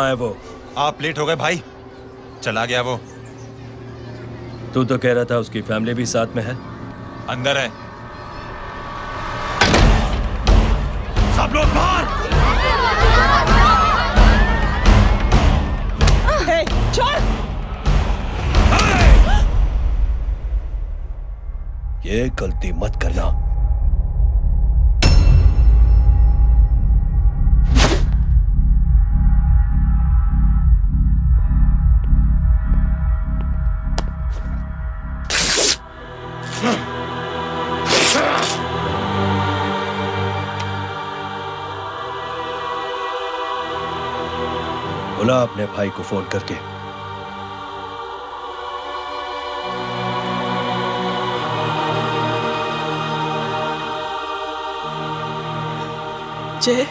कहाँ है वो? आप लेट हो गए भाई, चला गया वो। तू तो कह रहा था उसकी फैमिली भी साथ में है। अंदर है। सब लोग बाहर। छोड़। ये गलती मत करना। बोला अपने भाई को फोन करके। जय,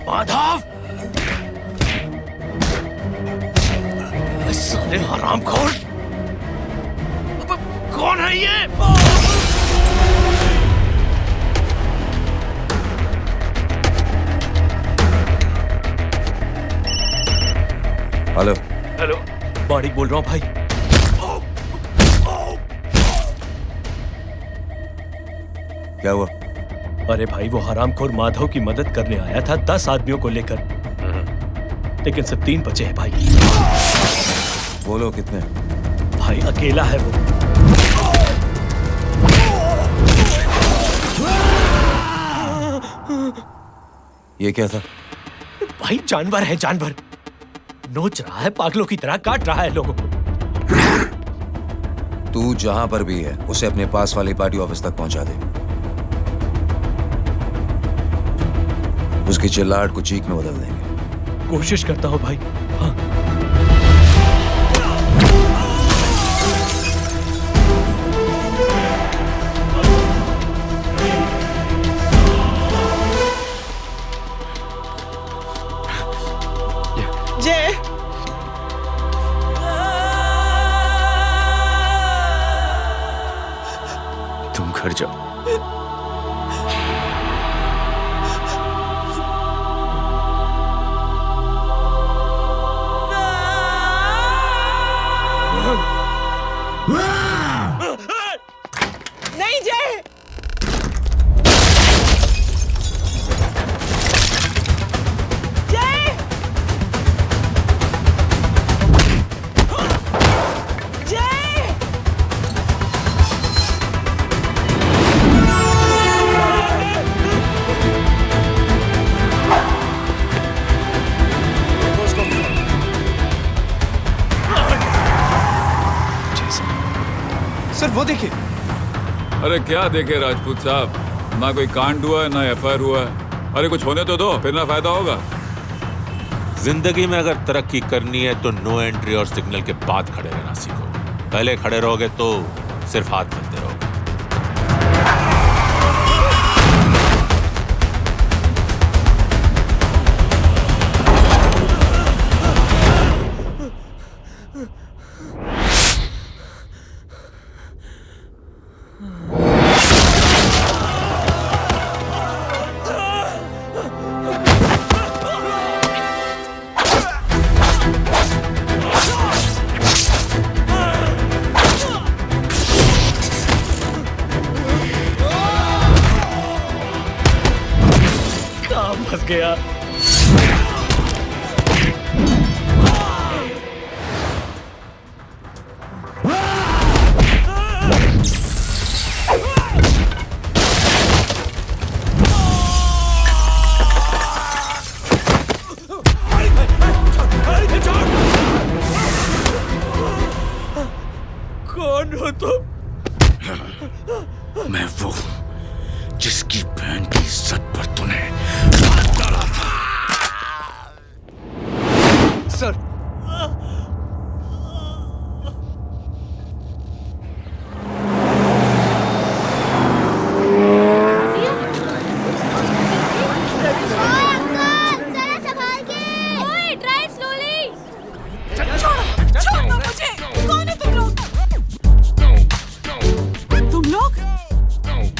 माधव, साले हरामखोर, कौन है ये? हेलो हेलो, माणिक बोल रहा हूँ भाई। क्या हुआ? अरे भाई, वो हरामखोर माधव की मदद करने आया था 10 आदमियों को लेकर, लेकिन सिर्फ 3 बचे हैं भाई। बोलो कितने? भाई अकेला है वो। ये क्या था? भाई जानवर है, जानवर। नोच रहा है, पागलों की तरह काट रहा है लोगों को। तू जहां पर भी है उसे अपने पास वाली पार्टी ऑफिस तक पहुंचा दे। उसकी चिल्लाहट को चीख में बदल देंगे। कोशिश करता हूं भाई। हाँ। जय, तुम घर जाओ। वो देखिए। अरे क्या देखे राजपूत साहब, ना कोई कांड हुआ है ना एफआईआर हुआ है। अरे कुछ होने तो दो, फिर ना फायदा होगा। जिंदगी में अगर तरक्की करनी है तो नो एंट्री और सिग्नल के बाद खड़े रहना सीखो। पहले खड़े रहोगे तो सिर्फ हाथ मिलते रहोगे। फंस गया। कौन हो तुम? मैं वो जिसकी बहन की इज्जत पर तूने सर,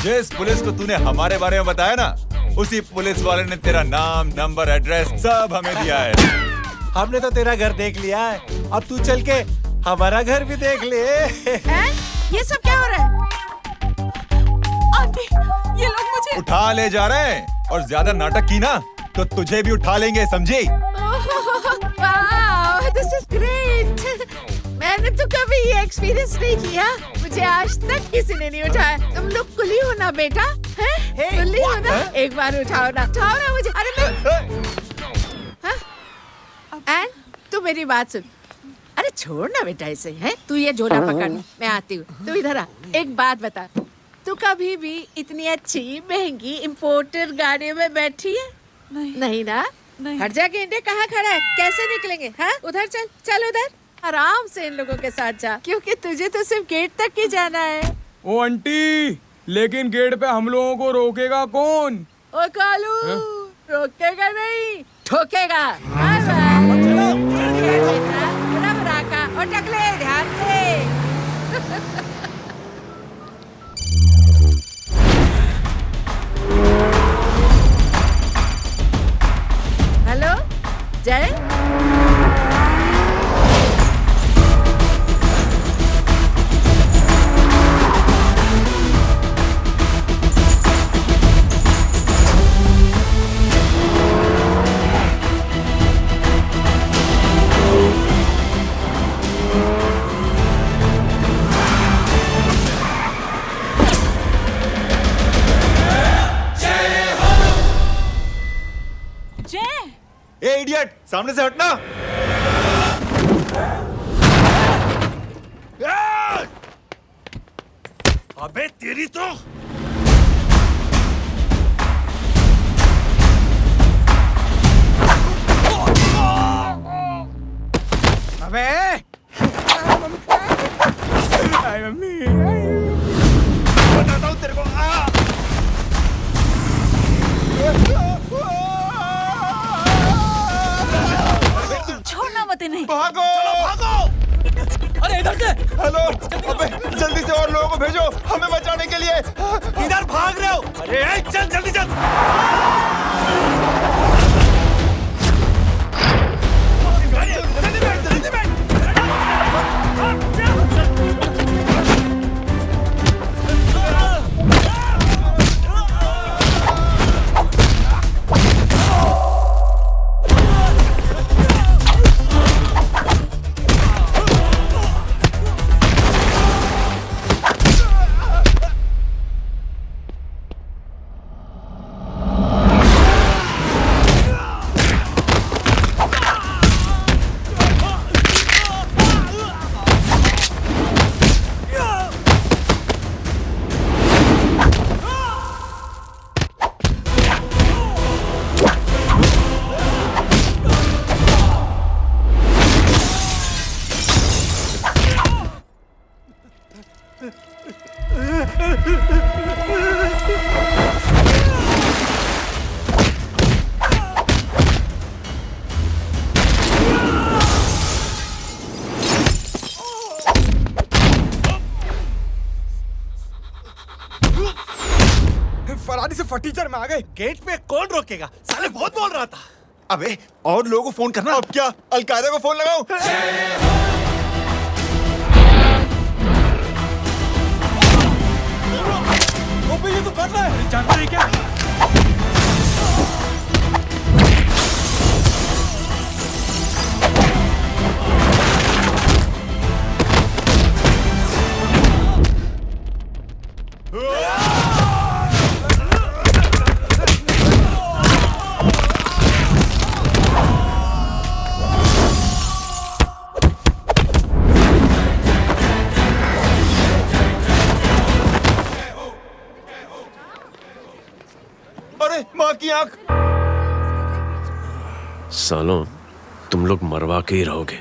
जिस पुलिस को तूने हमारे बारे में बताया ना, उसी पुलिस वाले ने तेरा नाम, नंबर, एड्रेस सब हमें दिया है। हमने तो तेरा घर देख लिया है, अब तू चल के हमारा घर भी देख ले। ये सब क्या हो रहा है? आंटी, ये लोग मुझे उठा ले जा रहे हैं, और ज्यादा नाटक की ना तो तुझे भी उठा लेंगे, समझी? वाह, दिस इज ग्रेट। मैंने तो कभी ये एक्सपीरियंस नहीं किया, मुझे आज तक किसी ने नहीं उठाया। तुम लोग कुली हो ना बेटा, हैं? कुली हो ना? एक बार उठाओ ना मुझे। अरे मैं एंड तू मेरी बात सुन। अरे छोड़ ना बेटा इसे, हैं? तू ये झोला पकड़, मैं आती हूँ। तू इधर आ, एक बात बता, तू कभी भी इतनी अच्छी महंगी इम्पोर्टेड गाड़ी में बैठी है? नहीं ना? हट जा गेंडे, कहाँ खड़ा है? कैसे निकलेंगे? हाँ, उधर चल, चल उधर, आराम से इन लोगों के साथ जा, क्योंकि तुझे तो सिर्फ गेट तक ही जाना है। ओ आंटी, लेकिन गेट पे हम लोगों को रोकेगा कौन? ओ कालू, रोकेगा नहीं, ठोकेगा। और टकले ध्यान से। हेलो जय, ए इडियट, सामने से हटना। अबे तेरी तो अबे मम्मी, बताता हूँ तेरे को। छोड़ना मत इन्हें। भागो, भागो। अरे इधर से। हेलो, अबे जल्दी से और लोगों को भेजो हमें बचाने के लिए। इधर भाग रहे हो? अरे चल जल्दी चल। फटीचर में आ गए। गेट पे कौन रोकेगा? साले बहुत बोल रहा था। अबे और लोगों को फोन करना। अब क्या अलकायदा को फोन लगाऊं? ओबे ये तो कर रहा है। जानता है क्या? अरे माँ की आंख। सालों तुम लोग मरवा के ही रहोगे।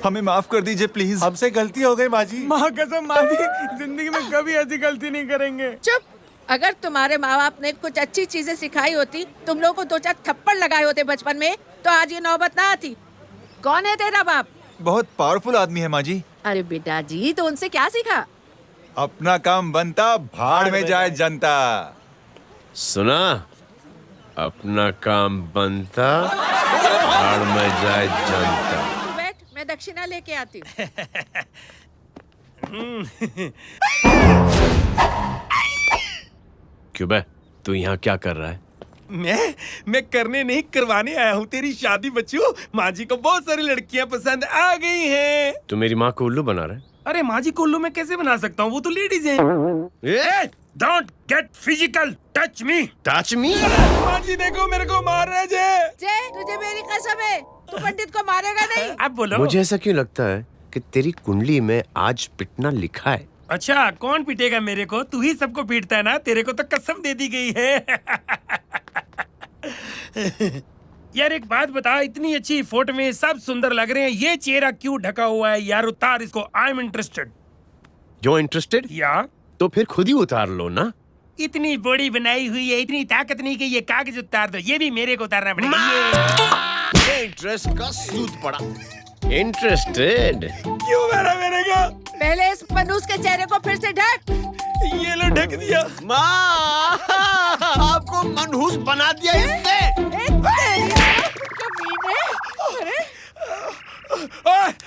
हमें माफ कर दीजिए प्लीज। हमसे गलती हो गई माँ जी। माँ कसम माँ जी, जिंदगी में कभी ऐसी गलती नहीं करेंगे। चुप। अगर तुम्हारे माँ बाप ने कुछ अच्छी चीजें सिखाई होती, तुम लोगों को 2-4 थप्पड़ लगाए होते बचपन में, तो आज ये नौबत ना आती। कौन है तेरा बाप? बहुत पावरफुल आदमी है माँ जी। अरे बेटा जी, तो उनसे क्या सीखा? अपना काम बनता, भाड़ में जाए जनता। सुना? अपना काम बनता, भाड़ में जाए जनता। तू बैठ, मैं दक्षिणा लेके आती हूँ। क्यों बे, तू यहाँ क्या कर रहा है? मैं करने नहीं करवाने आया हूँ तेरी शादी बच्चू। माँ जी को बहुत सारी लड़कियाँ पसंद आ गई हैं। तू मेरी माँ को उल्लू बना रहा है? अरे माँ जी को उल्लू मैं कैसे बना सकता हूँ, वो तो लेडीज हैं। Don't get physical, touch me. Touch me? माँ जी देखो मेरे को मार रहे जय। जय, तुझे मेरी कसम है, तू पंडित को मारेगा नहीं। अब बोलो। मुझे ऐसा क्यों लगता है कि तेरी कुंडली में आज पिटना लिखा है? अच्छा, कौन पीटेगा मेरे को? तू ही सबको पीटता है ना, तेरे को तो कसम दे दी गई है। यार एक बात बता, इतनी अच्छी फोटो में सब सुंदर लग रहे हैं, ये चेहरा क्यों ढका हुआ है? यार उतार इसको, आई एम इंटरेस्टेड। जो इंटरेस्टेड? या तो फिर खुद ही उतार लो ना। इतनी बॉडी बनाई हुई है, इतनी ताकत नहीं कि ये कागज उतार दो, ये भी मेरे को उतारना पड़ेगा। ये इंटरेस्ट का सूद पड़ा। इंटरेस्टेड? क्यों मारा मेरे को? पहले इस मनूस के चेहरे को फिर से ढक। ये लो ढक दिया। माँ, आपको मनहूस बना दिया इसने।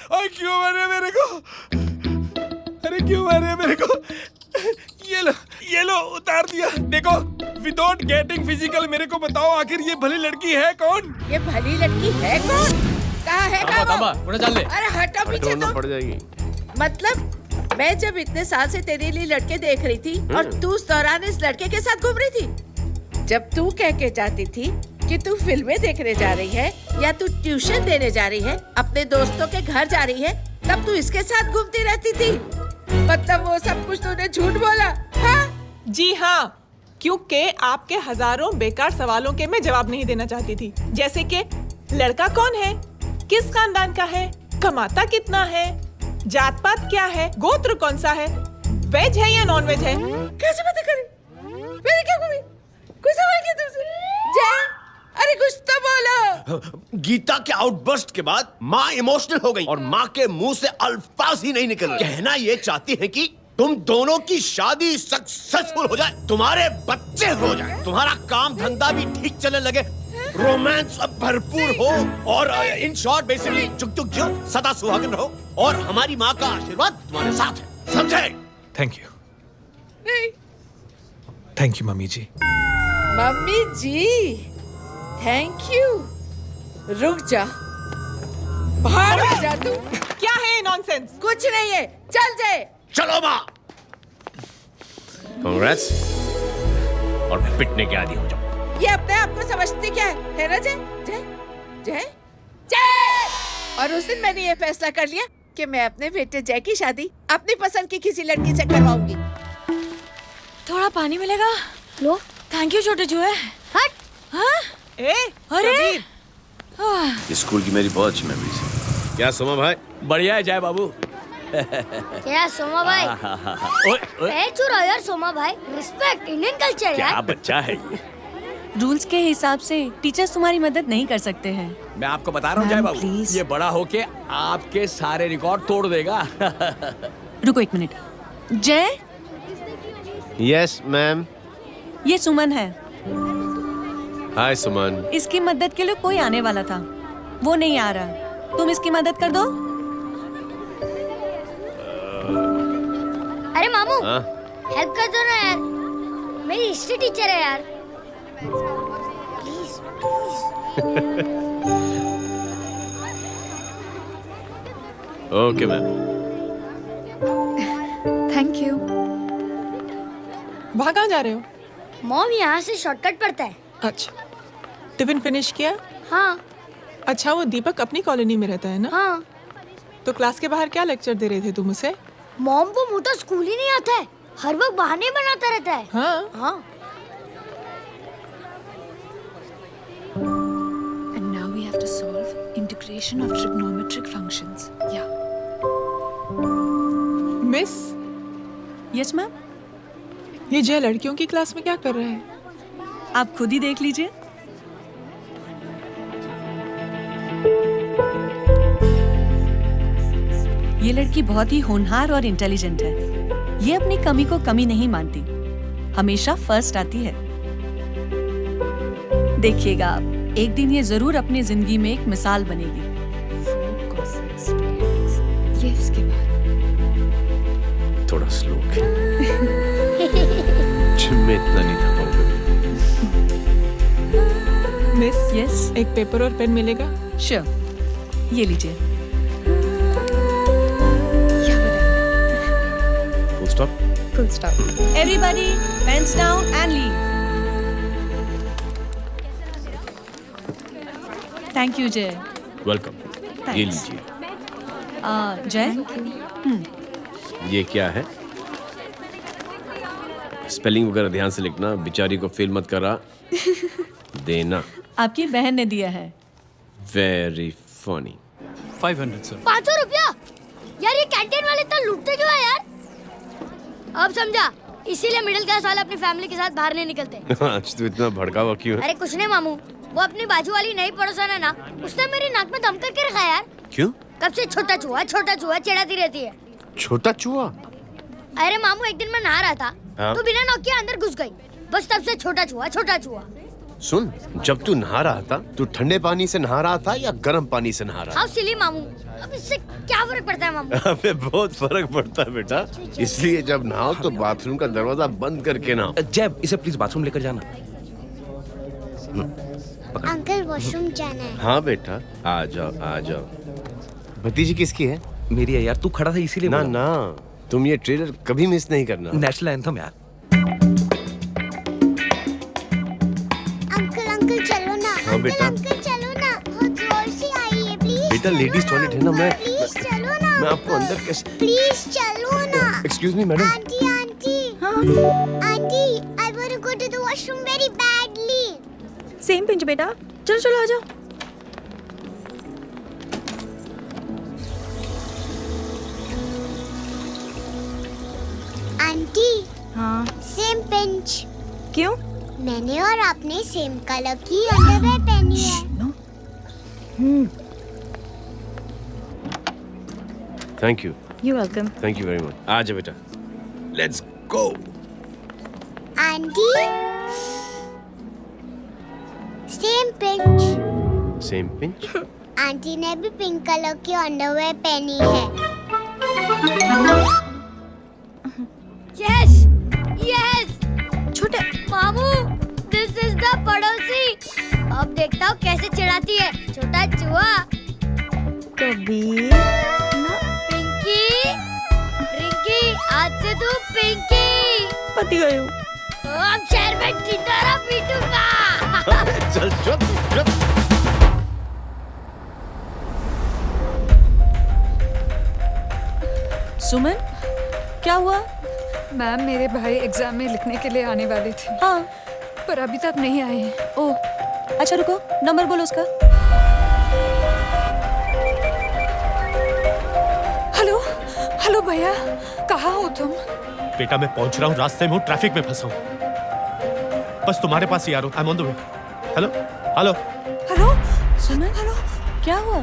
अरे क्यों मारे मेरे को? अरे क्यों मारे मेरे को? ये लो उतार दिया। देखो, विदाउट गेटिंग फिजिकल मेरे को बताओ, आखिर ये भली लड़की है कौन? ये भली लड़की है कौन? कहाँ है अरे हटो पीछे तो। पड़ जाएगी। मतलब मैं जब इतने साल से तेरे लिए लड़के देख रही थी और तू उस दौरान इस लड़के के साथ घूम रही थी। जब तू कह के जाती थी कि तू फिल्में देखने जा रही है या तू ट्यूशन देने जा रही है, अपने दोस्तों के घर जा रही है, तब तू इसके साथ घूमती रहती थी। मतलब वो सब कुछ तूने झूठ बोला? हाँ? जी हाँ, क्योंकि आपके हजारों बेकार सवालों के मैं जवाब नहीं देना चाहती थी। जैसे कि लड़का कौन है, किस खानदान का है, कमाता कितना है, जात पात क्या है, गोत्र कौन सा है, वेज है या नॉन वेज है। कैसे बातें करी? मैंने क्या करी? कोई सवाल किया तुमसे? जय, अरे कुछ तो बोलो। गीता के आउटबर्स्ट के बाद माँ इमोशनल हो गई और माँ के मुंह से अल्फाज ही नहीं निकल रहे। कहना ये चाहती है कि तुम दोनों की शादी सक्सेसफुल हो जाए, तुम्हारे बच्चे हो जाए, तुम्हारा काम धंधा भी ठीक चलने लगे, रोमांस अब भरपूर हो और इन शॉर्ट बेसिकली जुग जुग जियो, सदा सुहागन रहो और हमारी माँ का आशीर्वाद तुम्हारे साथ है। समझे? Thank you. Thank you mummy ji. Mummy ji, thank you. रुक जा, बाहर आ जा तू। क्या है नॉनसेंस? कुछ नहीं है, चल जाए। चलो माँ। कांग्रेस और पिटने के आदी हो जाओ। ये अपने आप को समझती क्या है ना जय? जय जय जय। और उस दिन मैंने ये फैसला कर लिया कि मैं अपने बेटे जय की शादी अपनी पसंद की किसी लड़की से करवाऊंगी। थोड़ा पानी मिलेगा? लो। थैंक यू छोटे जुए। हट। हाँ? अरे स्कूल की मेरी बहुत अच्छी मेमोरीज है। क्या सोमा भाई? बढ़िया है जय बाबू। क्या सोमा भाई? पैच हो रहा यार सोमा भाई, रिस्पेक्ट इंडियन कल्चर यार। क्या बच्चा है ये? रूल्स के हिसाब से टीचर्स तुम्हारी मदद नहीं कर सकते हैं। मैं आपको बता रहा हूँ जय बाबू, ये बड़ा होके आपके सारे रिकॉर्ड तोड़ देगा। रुको एक मिनट। जय। Yes ma'am. ये सुमन है। हाय सुमन। इसकी मदद के लिए कोई आने वाला था, वो नहीं आ रहा। तुम इसकी मदद कर दो। अरे मामू, हेल्प कर दो ना यार, मेरी हिस्ट्री टीचर है यार। Please please. Okay ma'am. Thank you. वहाँ कहाँ जा रहे हो? मॉम यहाँ से शॉर्टकट पड़ता है। अच्छा, टिफिन फिनिश किया? हाँ। अच्छा, वो दीपक अपनी कॉलोनी में रहता है ना? हाँ। तो क्लास के बाहर क्या लेक्चर दे रहे थे तुम उसे? मॉम को मुँह तो स्कूल ही नहीं आता है, हर वक्त बहाने बनाता रहता है। हाँ हाँ। And now we have to solve integration of trigonometric functions. Yeah. Miss. Yes ma'am. ये जय लड़कियों की क्लास में क्या कर रहा है? आप खुद ही देख लीजिए। ये लड़की बहुत ही होनहार और इंटेलिजेंट है। ये अपनी कमी को कमी नहीं मानती, हमेशा फर्स्ट आती है। देखिएगा आप, एक दिन ये जरूर अपनी जिंदगी में एक मिसाल बनेगी। ये इसके बाद थोड़ा स्लो जिम में इतना नहीं था पाऊंगा। मिस, यस, एक पेपर और पेन मिलेगा? श्योर, ये लीजिए। Full stop. full stop. Everybody, pens down and leave. Thank you, Jay. Welcome. ये लीजिए। जय, ये क्या है? स्पेलिंग वगैरह ध्यान से लिखना, बिचारी को फेल मत करा देना। आपकी बहन ने दिया है। Very funny. 500 सर। 500 रुपया? यार ये कैंटीन वाले इतना लूटते क्यों है यार? अब समझा, इसीलिए मिडिल क्लास वाले अपनी फैमिली के साथ बाहर नहीं निकलते। आज तो इतना भड़का हुआ क्यों है? अरे कुछ नहीं मामू, वो अपनी बाजू वाली नई पड़ोसन है ना, उसने मेरी नाक में दम करके रखा यार। क्यों? कब से छोटा चूहा चिढ़ाती रहती है। छोटा चूहा? अरे मामू, एक दिन मैं नहा रहा था, हाँ? तो बिना नॉक के अंदर घुस गई, बस तब से छोटा चूहा। सुन, जब तू नहा रहा था, तू ठंडे पानी से नहा रहा था या गर्म पानी से नहा रहा था? हाउ सिली मामू, अब इससे क्या फर्क पड़ता है मामू? अबे बहुत फर्क पड़ता है बेटा, इसलिए जब नहाओ तो बाथरूम का दरवाजा बंद करके नहाओ। जैब, इसे प्लीज बाथरूम लेकर जाना। अंकल वॉशरूम जाना है। हाँ बेटा, आ जाओ। भतीजी किसकी है? मेरी है यार, तू खड़ा था इसीलिए ना ना, तुम ये ट्रेलर कभी मिस नहीं करना। नेशनल एंथम यार। अंकल चलो ना। हाँ बेटा। अंकल चलो ना, बहुत जोर से आई है, प्लीज। बेटा लेडीज टॉयलेट है ना, प्लीज चलो ना। मैं आपको अंदर कैसे? प्लीज चलो ना। Excuse me madam. Aunty I want to go to the washroom very badly. Same pinch बेटा, चलो आ जाओ। आंटी। हाँ। Same pinch. क्यों? मैंने और आपने सेम कलर की अंडरवेयर पहनी है। Thank you. You welcome. Thank you very much. आ जा बेटा, let's go. Aunty, same pinch. Same pinch? Aunty ने भी पिंक कलर की अंडरवेयर पहनी है। यस छोटे मामू, दिस इज द पड़ोसी। अब देखता हूँ कैसे चिढ़ाती है छोटा चूहा। कभी पिंकी, रिंकी, आज से तू पिंकी। पति गई हूँ। अब शहर में टिटोरा पीटूंगा। चल चुप। सुमन, क्या हुआ? मैम, मेरे भाई एग्जाम में लिखने के लिए आने वाले थे। हाँ, पर अभी तक नहीं आए हैं। ओह, अच्छा रुको, नंबर बोलो उसका। हेलो भैया, कहाँ हो तुम? बेटा मैं पहुंच रहा हूँ, रास्ते में हूँ, ट्रैफिक में फंसा हूँ, बस तुम्हारे पास ही आ रहा हूँ। I am on the way. Hello. Suman, क्या हुआ?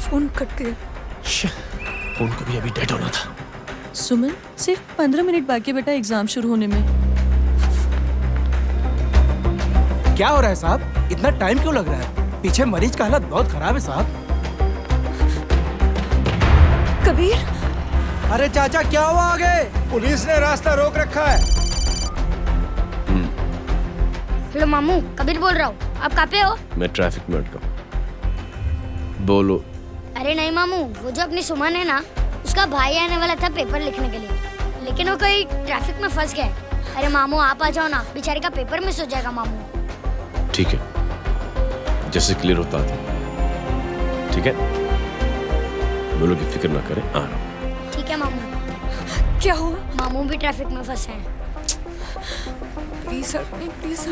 फोन कट गया। फोन को भी अभी डेड होना था। सुमन, सिर्फ 15 मिनट बाकी बेटा एग्जाम शुरू होने में। क्या हो रहा है साहब? इतना टाइम क्यों लग रहा है? पीछे मरीज का हालत बहुत खराब है साहब। कबीर, अरे चाचा क्या हुआ आगे? पुलिस ने रास्ता रोक रखा है। हेलो मामू, कबीर बोल रहा हूँ। आप कहाँ पे हो? मैं ट्रैफिक में अटका हूँ। बोलो। अरे नहीं मामू, वो जो अपनी सुमन है ना, उसका भाई आने वाला था पेपर लिखने के लिए, लेकिन वो कहीं ट्रैफिक में फंस गया। अरे मामू आप आ जाओ ना, बेचारे का पेपर मिस हो जाएगा मामू। ठीक है, जैसे क्लियर होता था। ठीक है, बोलो की फिक्र ना करें, आ रहा हूँ। ठीक है मामू। क्या हुआ? मामू भी ट्रैफिक में फंसे हैं। Please sir, please sir.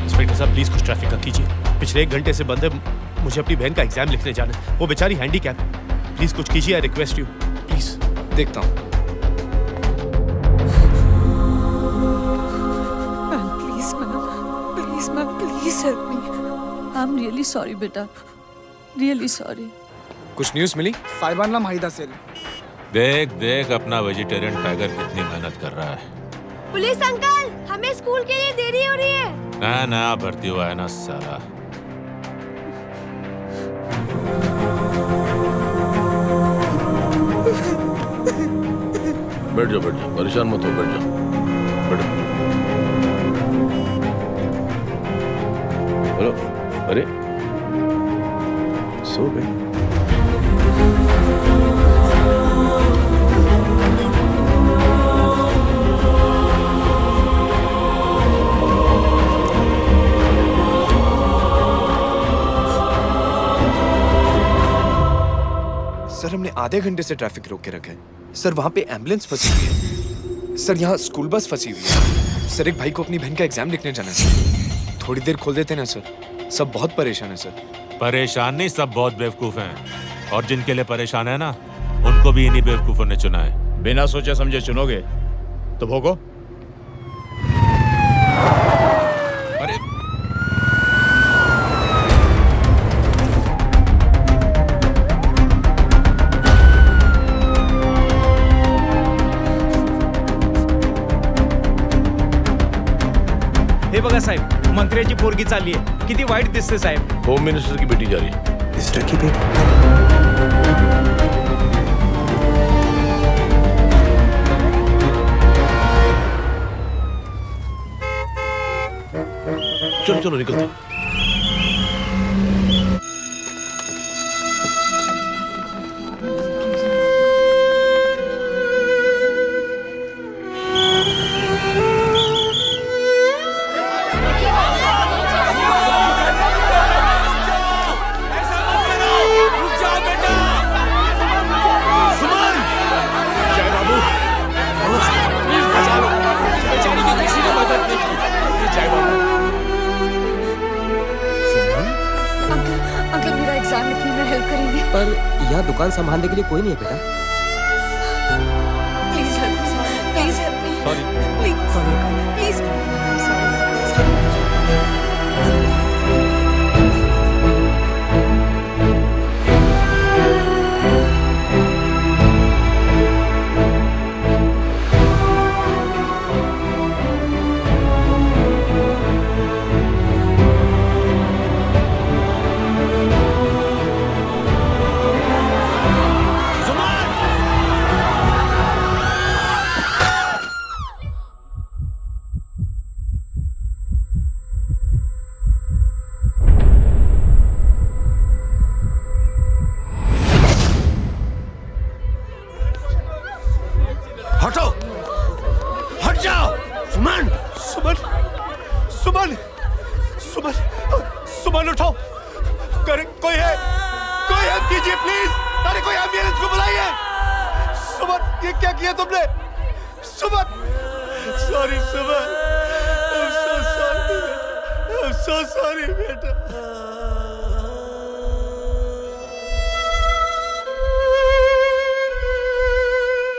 Inspector साहब प्लीज कुछ ट्रैफिक का कीजिए। पिछले 1 घंटे से बंद है, मुझे अपनी बहन का एग्जाम लिखने जाना है। वो बेचारी हैंडीकैप है। प्लीज कुछ कीजिए, आई रिक्वेस्ट यू प्लीज। देखता हूँ। Please help me. I'm really sorry, बेटा. Really sorry. कुछ न्यूज़ मिली? साहिबाना माहिदा सेल। देख अपना वेजिटेरियन टाइगर कितनी मेहनत कर रहा है। पुलिस अंकल, हमें स्कूल के लिए देरी हो रही है। नया भर्ती हुआ है ना साला। बैठ जाओ, परेशान मत हो, बैठ जाओ, बैठो। हेलो, अरे सो गए? सर हमने आधे घंटे से ट्रैफिक रोक के रखा है। सर वहाँ पे एम्बुलेंस फंसी हुई है। सर यहाँ स्कूल बस फंसी हुई है। सर एक भाई को अपनी बहन का एग्जाम लिखने जाना है। थोड़ी देर खोल देते ना सर। सब बहुत परेशान है सर। परेशान नहीं, सब बहुत बेवकूफ हैं। और जिनके लिए परेशान है ना, उनको भी इन्हीं बेवकूफों ने चुना है। बिना सोचे समझे चुनोगे तो भोगो। हे बघा साहेब, मंत्र्याची पोरगी चालली आहे. किती वाईट दिसते साहेब. होम मिनिस्टर की बेटी जा रही है. मिनिस्टर की बेटी? चलो चलो निकलते. दुकान संभालने के लिए कोई नहीं है बेटा. Please help me, please help me. Sorry, please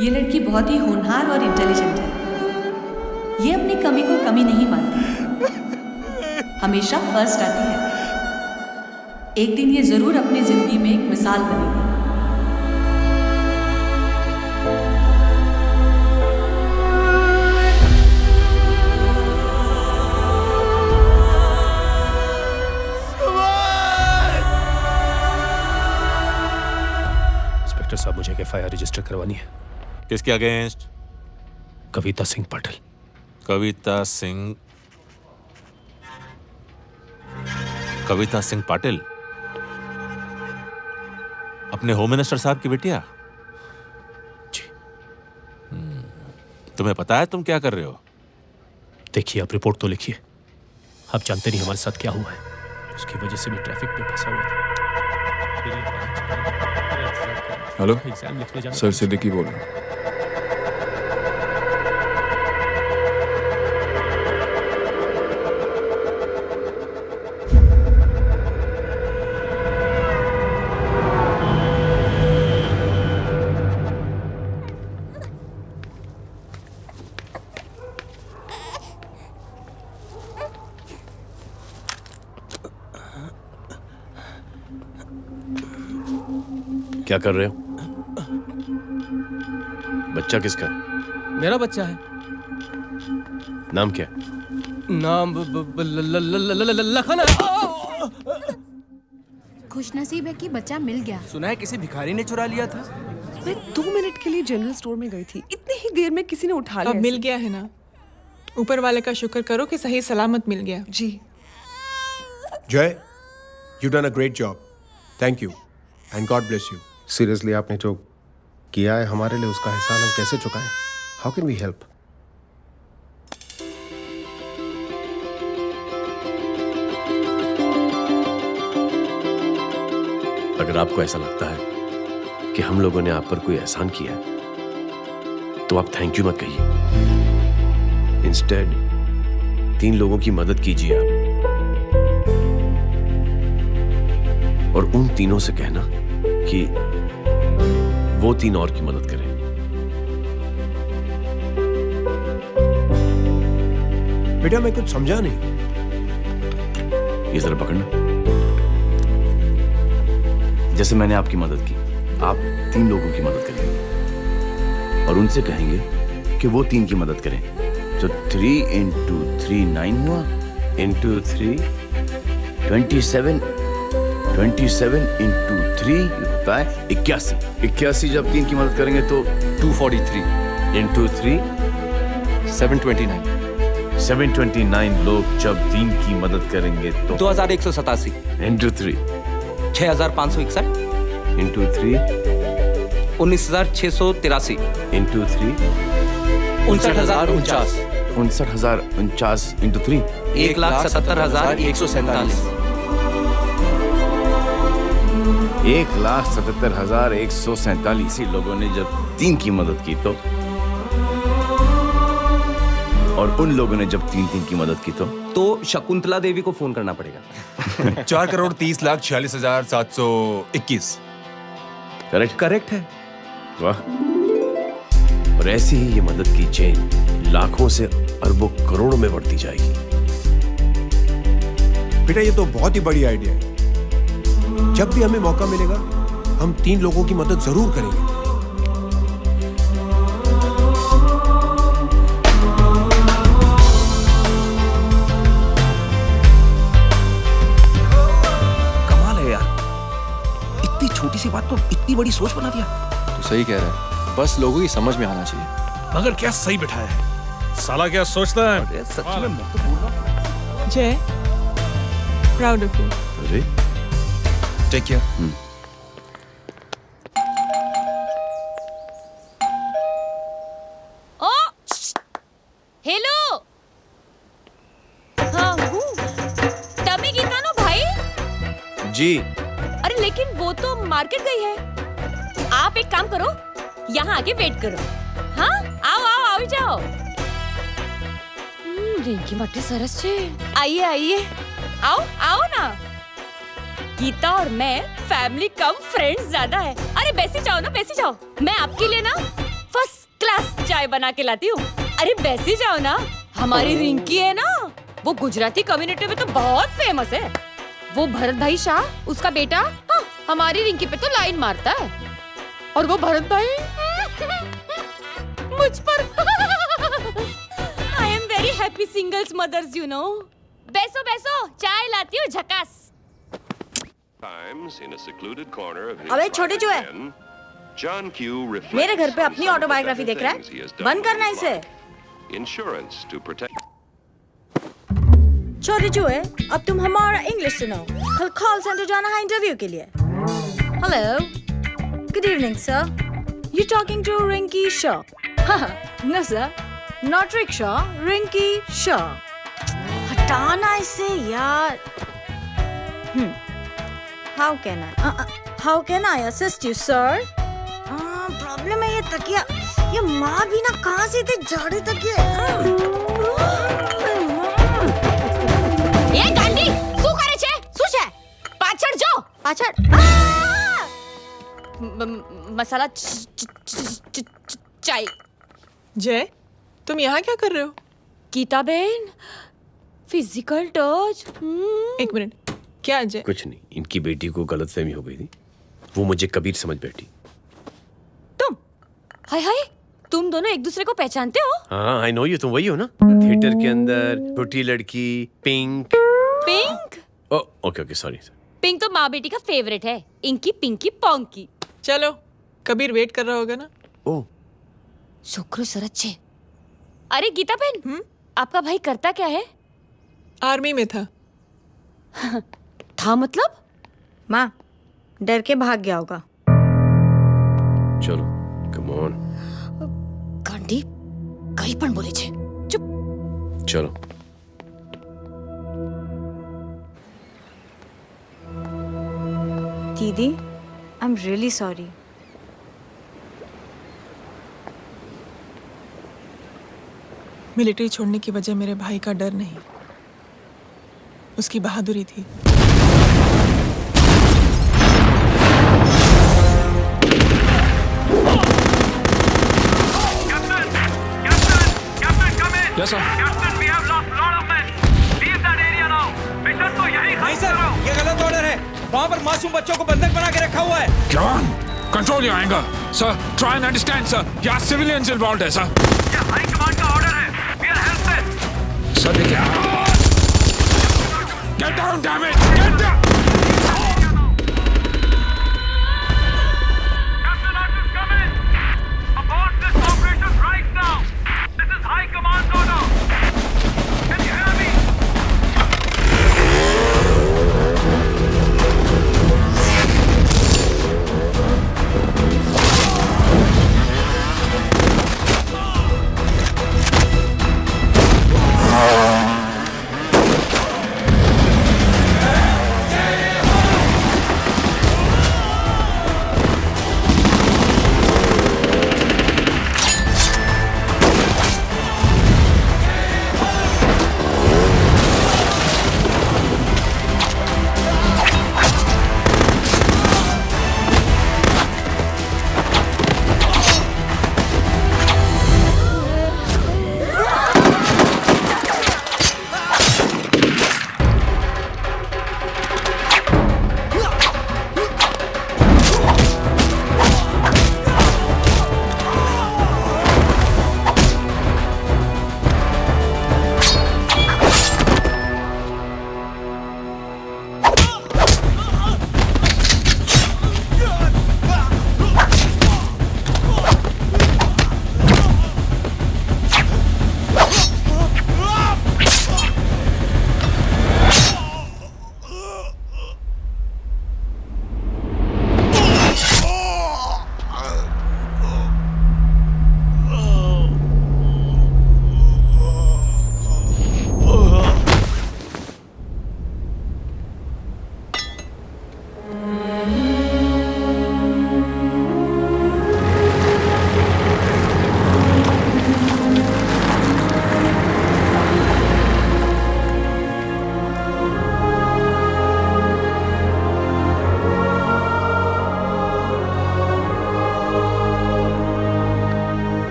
ये लड़की बहुत ही होनहार और इंटेलिजेंट है. ये अपनी कमी को कमी नहीं मानती, हमेशा फर्स्ट आती है. एक दिन ये जरूर अपनी जिंदगी में एक मिसाल बनेगी. साहब, मुझे एक FIR रजिस्टर करवानी है। किसके अगेंस्ट? कविता सिंह पाटिल। कविता सिंह पाटिल, अपने होम मिनिस्टर साहब की बेटिया? जी। तुम्हें पता है तुम क्या कर रहे हो? देखिए, आप रिपोर्ट तो लिखिए। आप जानते नहीं हमारे साथ क्या हुआ है। उसकी वजह से मैं ट्रैफिक में फंसा हुआ था। हेलो एग्जाम लिखने जाना। सर सिद्दीकी बोल रहा हूँ। क्या कर रहे हो? बच्चा किसका? मेरा बच्चा है। नाम क्या? नाम लखन है। खुशनसीब है कि बच्चा मिल गया। सुना है किसी भिखारी ने चुरा लिया था। मैं 2 मिनट के लिए जनरल स्टोर में गई थी, इतनी ही देर में किसी ने उठा लिया। अब मिल गया है ना, ऊपर वाले का शुक्र करो कि सही सलामत मिल गया। जी। जय, you done a great job. Thank you and God bless you. Seriously आपने जो किया है हमारे लिए, उसका एहसान हम कैसे चुकाएं? How can we help? अगर आपको ऐसा लगता है कि हम लोगों ने आप पर कोई एहसान किया है, तो आप थैंक यू मत कहिए। इंस्टेड 3 लोगों की मदद कीजिए आप, और उन तीनों से कहना कि वो 3 और की मदद करें। बेटा मैं कुछ समझा नहीं। ये जरा पकड़ना। जैसे मैंने आपकी मदद की, आप 3 लोगों की मदद करेंगे और उनसे कहेंगे कि वो 3 की मदद करें। तो 3 into 3 9 हुआ, into 3 27 into 3 होता है 81। 81 जब 3 की मदद करेंगे तो 243 into 3 729। 729 लोग जब 3 की मदद करेंगे तो 2187 into 3 6561 into 3 19683 into 3 59049 59049 into 3 1,77,147 1,77,147 लोगों ने जब 3 की मदद की तो, और उन लोगों ने जब 3 की मदद की तो शकुंतला देवी को फोन करना पड़ेगा। 4,30,46,721। करेक्ट है। वाह। और ऐसी ही ये मदद की चेन लाखों से अरबों करोड़ों में बढ़ती जाएगी। बेटा ये तो बहुत ही बड़ी आइडिया है। जब भी हमें मौका मिलेगा हम 3 लोगों की मदद जरूर करेंगे। कमाल है यार, इतनी छोटी सी बात को इतनी बड़ी सोच बना दिया। तू सही कह रहा है, बस लोगों की समझ में आना चाहिए। मगर क्या सही बिठाया है, साला क्या सोचता है। सच में मैं तो बोल रहा हूं। जय, प्राउड ऑफ यू। अरे टेक केयर। ओ हेलो, हाँ तभी गीता नो भाई जी। अरे लेकिन वो तो मार्केट गई है। आप एक काम करो, यहाँ आके वेट करो। हाँ आओ आओ आओ जाओ। रिंकी मट्टी सरस छे। आइए आइए, आओ आओ ना। गीता और मैं फैमिली कम फ्रेंड्स ज्यादा है। अरे बैसी जाओ ना, बैसी जाओ। मैं आपके लिए ना फर्स्ट क्लास चाय बना के लाती हूँ। अरे बैसी जाओ ना। हमारी रिंकी है ना, वो गुजराती कम्युनिटी में तो बहुत फेमस है। वो भरत भाई शाह, उसका बेटा, हाँ, हमारी रिंकी पे तो लाइन मारता है। और वो भरत भाई मुझ पर। I am very happy singles mothers you know. बैसो बैसो, चाय लाती हूँ झकास। अबे छोटे जो है, John Q reflects मेरे घर पे on अपनी some of the autobiography better देख रहा things he has है, done बंद in करना his इसे। life. Insurance to protect. छोरी जो है, अब तुम हमारा इंग्लिश सुनो। कल कॉल सेंटर जाना है इंटरव्यू के लिए। Hello, good evening sir. You talking to Rinky Shaw? No sir, not rickshaw, Rinky Shaw. हटाना इसे यार। How can I assist you, sir? Problem है ये तकिया, ये माँ भी ना कहाँ से इतने जाड़े तकिए। એ ગાંડી શું કરે છે? શું છે? પાછળ જો. પાછળ. મસાલા ચાय. जय, तुम यहाँ क्या कर रहे हो? गीता बहन, फिजिकल टच। एक मिनट, क्या जय? कुछ नहीं, इनकी बेटी को गलतफहमी हो गई थी, वो मुझे कबीर समझ बैठी। हाय हाय, तुम दोनों एक दूसरे को पहचानते हो? हाँ, आई नो यू, तुम वही हो ना? थिएटर के अंदर छोटी लड़की pink. Pink? Okay okay, sorry. Pink तो माँ बेटी का फेवरेट है, इंकी पिंकी पोंकी। चलो, कबीर वेट कर रहा होगा ना? ओह, शुक्र सरच्चे। अरे गीता बहन, आपका भाई करता क्या है? आर्मी में था। था मतलब? माँ, डर के भाग गया होगा। चलो, कम ऑन। गांडी, कहीं पण बोले छे। चुप। चलो। दीदी, I am really sorry. Military छोड़ने की वजह मेरे भाई का डर नहीं, उसकी बहादुरी थी। Yes, sir. नहीं सर, ये गलत ऑर्डर है। वहाँ पर मासूम बच्चों को बंधक बना के रखा हुआ है। John, control your anger. Sir, try and understand, sir. यहाँ civilians involved है, sir. ये हाई कमांड का ऑर्डर है। We are helpless. Sir, देखिए। Get down, damn it! Get down! Captain Archer's coming. Abort this operation right now. This is high command order. Can you hear me?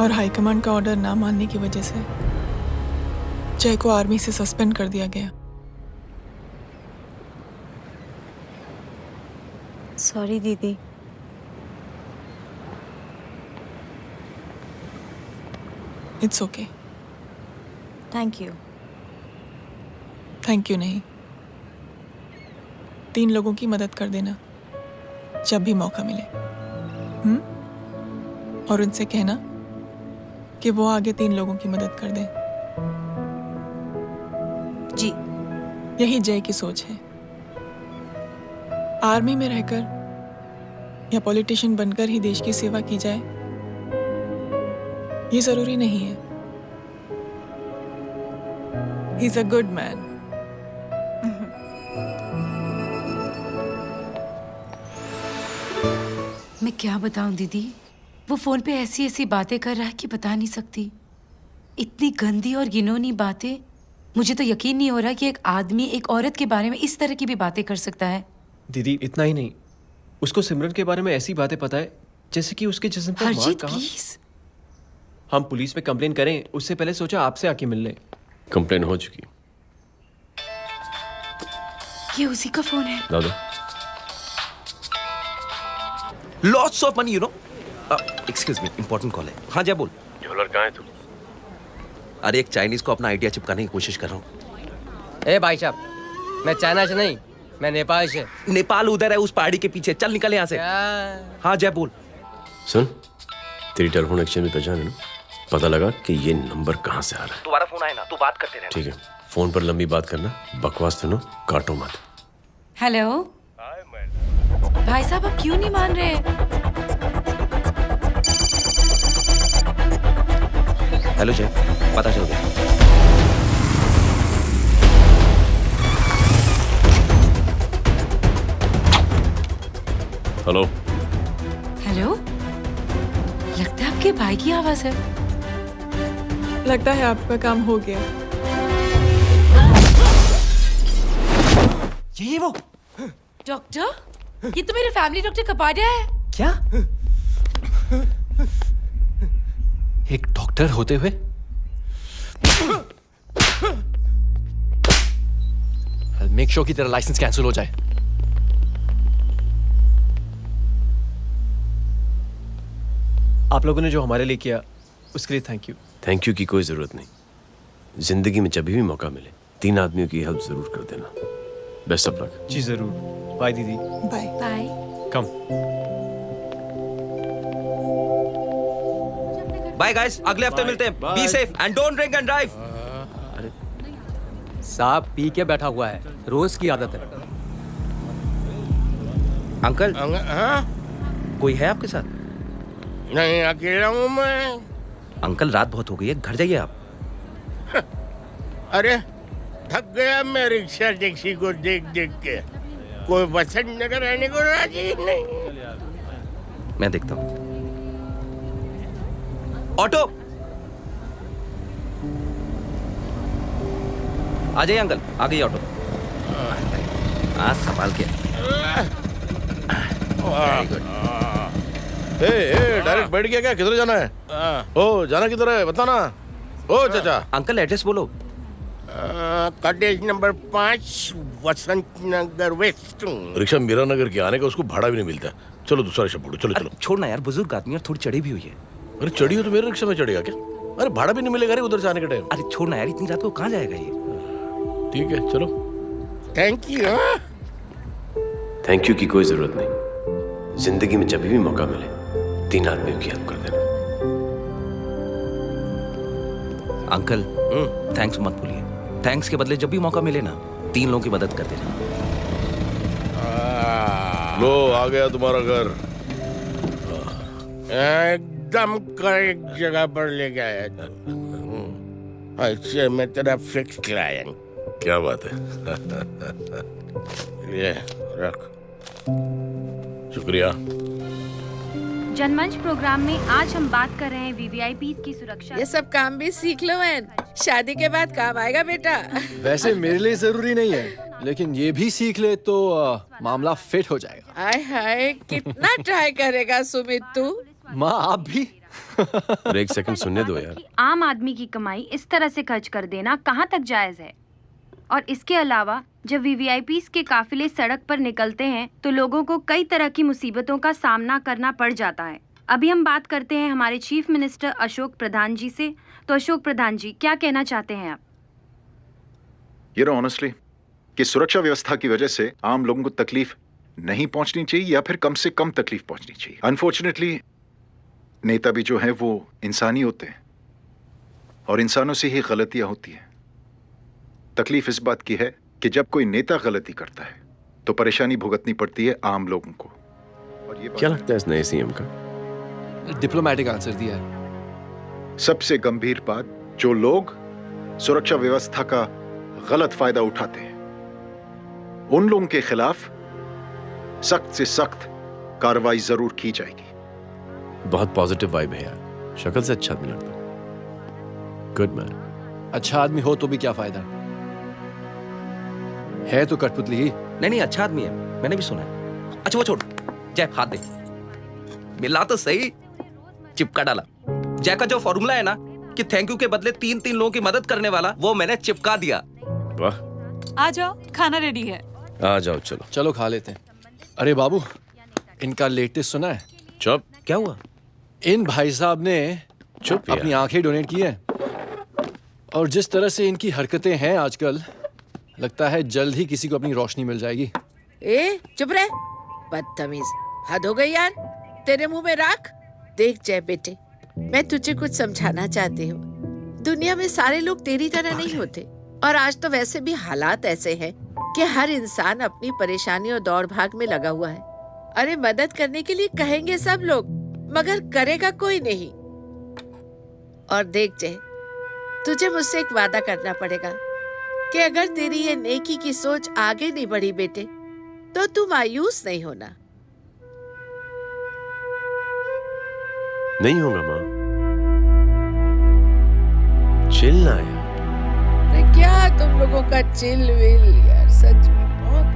और high command का order ना मानने की वजह से जय को आर्मी से सस्पेंड कर दिया गया। सॉरी दीदी। It's okay. Thank you. Thank you नहीं, 3 लोगों की मदद कर देना जब भी मौका मिले। और उनसे कहना कि वो आगे 3 लोगों की मदद कर दें। जी। यही जय की सोच है। आर्मी में रहकर या पॉलिटिशियन बनकर ही देश की सेवा की जाए, ये जरूरी नहीं है। He is a good man. मैं क्या बताऊं दीदी, वो फोन पे ऐसी ऐसी बातें कर रहा है कि बता नहीं सकती। इतनी गंदी और घिनौनी बातें। मुझे तो यकीन नहीं हो रहा कि एक आदमी एक औरत के बारे में इस तरह की भी बातें कर सकता है। दीदी इतना ही नहीं, उसको सिमरन के बारे में ऐसी बातें पता है जैसे कि उसके जिस्म पर मार हरजीत कहाँ। प्लीज। हम पुलिस में कंप्लेन करें उससे पहले सोचा आपसे आके मिल ले। कंप्लेन हो चुकी। ये उसी का फोन है। दादा lots of money, you know. Excuse me, important call है। हाँ जय बोल। ज्वेलर कहाँ है तू? अरे एक चाइनीज को अपना आइडिया चिपकाने की कोशिश कर रहा हूँ। ए भाई साहब, मैं चाइना से नहीं, मैं नेपाल से। नेपाल उधर है, उस पहाड़ी के पीछे। चल निकल यहाँ से। हाँ जय बोल। सुन, तेरी टेलीफोन एक्सचेंज में पहचान है ना? पता लगा कि ये नंबर कहाँ से आ रहा है। दोबारा फोन आए ना, तू बात करते रहे। ठीक है, फोन पर लंबी बात करना, बकवास सुनो, काटो मत। हेलो भाई साहब, आप क्यों नहीं मान रहे? हेलो जय, पता चल गया। हेलो हेलो, लगता है आपके भाई की आवाज है। लगता है आपका काम हो गया। ये वो डॉक्टर, ये तो मेरे फैमिली डॉक्टर कपाडिया है। क्या? एक डॉक्टर होते हुए मेक श्योर कि तेरा लाइसेंस कैंसिल हो जाए। आप लोगों ने जो हमारे लिए किया उसके लिए थैंक यू। थैंक यू की कोई जरूरत नहीं। जिंदगी में जब भी मौका मिले 3 आदमियों की हेल्प जरूर कर देना। Best of luck. जी जरूर। बाय दीदी। Bye bye. Come. Bye guys, अगले हफ्ते मिलते हैं। Be safe and don't drink and drive. साहब पी के बैठा हुआ है, रोज की आदत है। अंकल, कोई है आपके साथ? नहीं, अकेला हूँ मैं। अंकल रात बहुत हो गई है, घर जाइए आप। अरे थक गया मैं रिक्शा टैक्सी को देख देख के। कोई पसंद नगर रहने को राजी नहीं। मैं देखता हूँ। ऑटो आ जाइए अंकल, आ गई ऑटो। हाँ संभाल के। डायरेक्ट बैठ गया क्या? किधर जाना है? ओ जाना किधर है बताना। ओ चाचा। अंकल एड्रेस बोलो। कॉटेज नंबर 5 वसंत नगर वेस्ट। रिक्शा मीरा नगर के आने का उसको भाड़ा भी नहीं मिलता। चलो दूसरा रिक्शा पकड़ो। चलो चलो। छोड़ना यार, बुजुर्ग आदमी और थोड़ी चढ़ी भी हुई है। अरे चढ़ी हो तो मेरे रिक्शा में चढ़ेगा क्या? अरे भाड़ा भी नहीं मिलेगा रे उधर से आने के टाइम। अरे छोड़ना यार, इतनी रात को कहाँ जाएगा ये? ठीक है चलो। Thank you. थैंक यू की कोई जरूरत नहीं। जिंदगी में जब भी मौका मिले 3 आदमियों की हेल्प कर देना। अंकल थैंक्स मत भूलिए। थैंक्स के बदले जब भी मौका मिले ना 3 लोगों की मदद कर देना। लो आ गया तुम्हारा घर। एकदम करेक्ट जगह पर ले गया। ऐसे मैं तेरा फिक्स क्लाइंट। क्या बात है। ये रख। शुक्रिया। जनमंच प्रोग्राम में आज हम बात कर रहे हैं वीवीआईपी की सुरक्षा। ये सब काम भी सीख लो मैन, शादी के बाद काम आएगा बेटा। वैसे मेरे लिए जरूरी नहीं है, लेकिन ये भी सीख ले तो मामला फिट हो जाएगा। हाय हाय, कितना ट्राई करेगा सुमित तू। माँ आप भी। एक सेकंड सुनने दो यार। आम आदमी की कमाई इस तरह से खर्च कर देना कहाँ तक जायज है? और इसके अलावा जब वीवीआईपी के काफिले सड़क पर निकलते हैं तो लोगों को कई तरह की मुसीबतों का सामना करना पड़ जाता है। अभी हम बात करते हैं हमारे चीफ मिनिस्टर अशोक प्रधान जी से। तो अशोक प्रधान जी, क्या कहना चाहते हैं आप? You know, honestly, कि सुरक्षा व्यवस्था की वजह से आम लोगों को तकलीफ नहीं पहुंचनी चाहिए या फिर कम से कम तकलीफ पहुंचनी चाहिए। अनफॉर्चुनेटली नेता भी जो है वो इंसानी होते हैं और इंसानों से ही गलतियां होती हैं। तकलीफ इस बात की है कि जब कोई नेता गलती करता है तो परेशानी भुगतनी पड़ती है आम लोगों को। और ये क्या लगता है इस नए सीएम का? डिप्लोमेटिक आंसर दिया है। सबसे गंभीर बात, जो लोग सुरक्षा व्यवस्था का गलत फायदा उठाते हैं उन लोगों के खिलाफ सख्त से सख्त कार्रवाई जरूर की जाएगी। बहुत पॉजिटिव वाइब है यार, शक्ल से अच्छा आदमी लगता है। Good man. अच्छा आदमी हो तो भी क्या फायदा है तो कठपुतली ही। नहीं अच्छा आदमी है, मैंने भी सुना है। अच्छा वो छोड़, जय हाथ दे। मिला तो सही, चिपका डाला। जय का जो फॉर्मूला है ना कि थैंक यू के बदले 3 लोगों की मदद करने वाला, वो मैंने चिपका दिया। वाह। आ जाओ, खाना रेडी है। आ जाओ, चलो चलो खा लेते हैं। अरे बाबू, इनका लेटेस्ट सुना है? चुप। क्या हुआ? इन भाई साहब ने चुप अपनी आंखें डोनेट की हैं और जिस तरह से इनकी हरकतें हैं आजकल, लगता है जल्द ही किसी को अपनी रोशनी मिल जाएगी। ए चुप रह, बदतमीज, हद हो गई यार। तेरे मुंह में राख। देख जय बेटे, मैं तुझे कुछ समझाना चाहती हूँ। दुनिया में सारे लोग तेरी तरह नहीं होते और आज तो वैसे भी हालात ऐसे हैं कि हर इंसान अपनी परेशानी और दौड़ भाग में लगा हुआ है। अरे मदद करने के लिए कहेंगे सब लोग, मगर करेगा कोई नहीं। और देख जय, तुझे मुझसे एक वादा करना पड़ेगा कि अगर तेरी ये नेकी की सोच आगे नहीं बढ़ी बेटे, तो तू मायूस नहीं होना। नहीं होगा माँ, चिल ना यार। क्या तुम लोगों का चिल विल यार, सच में बहुत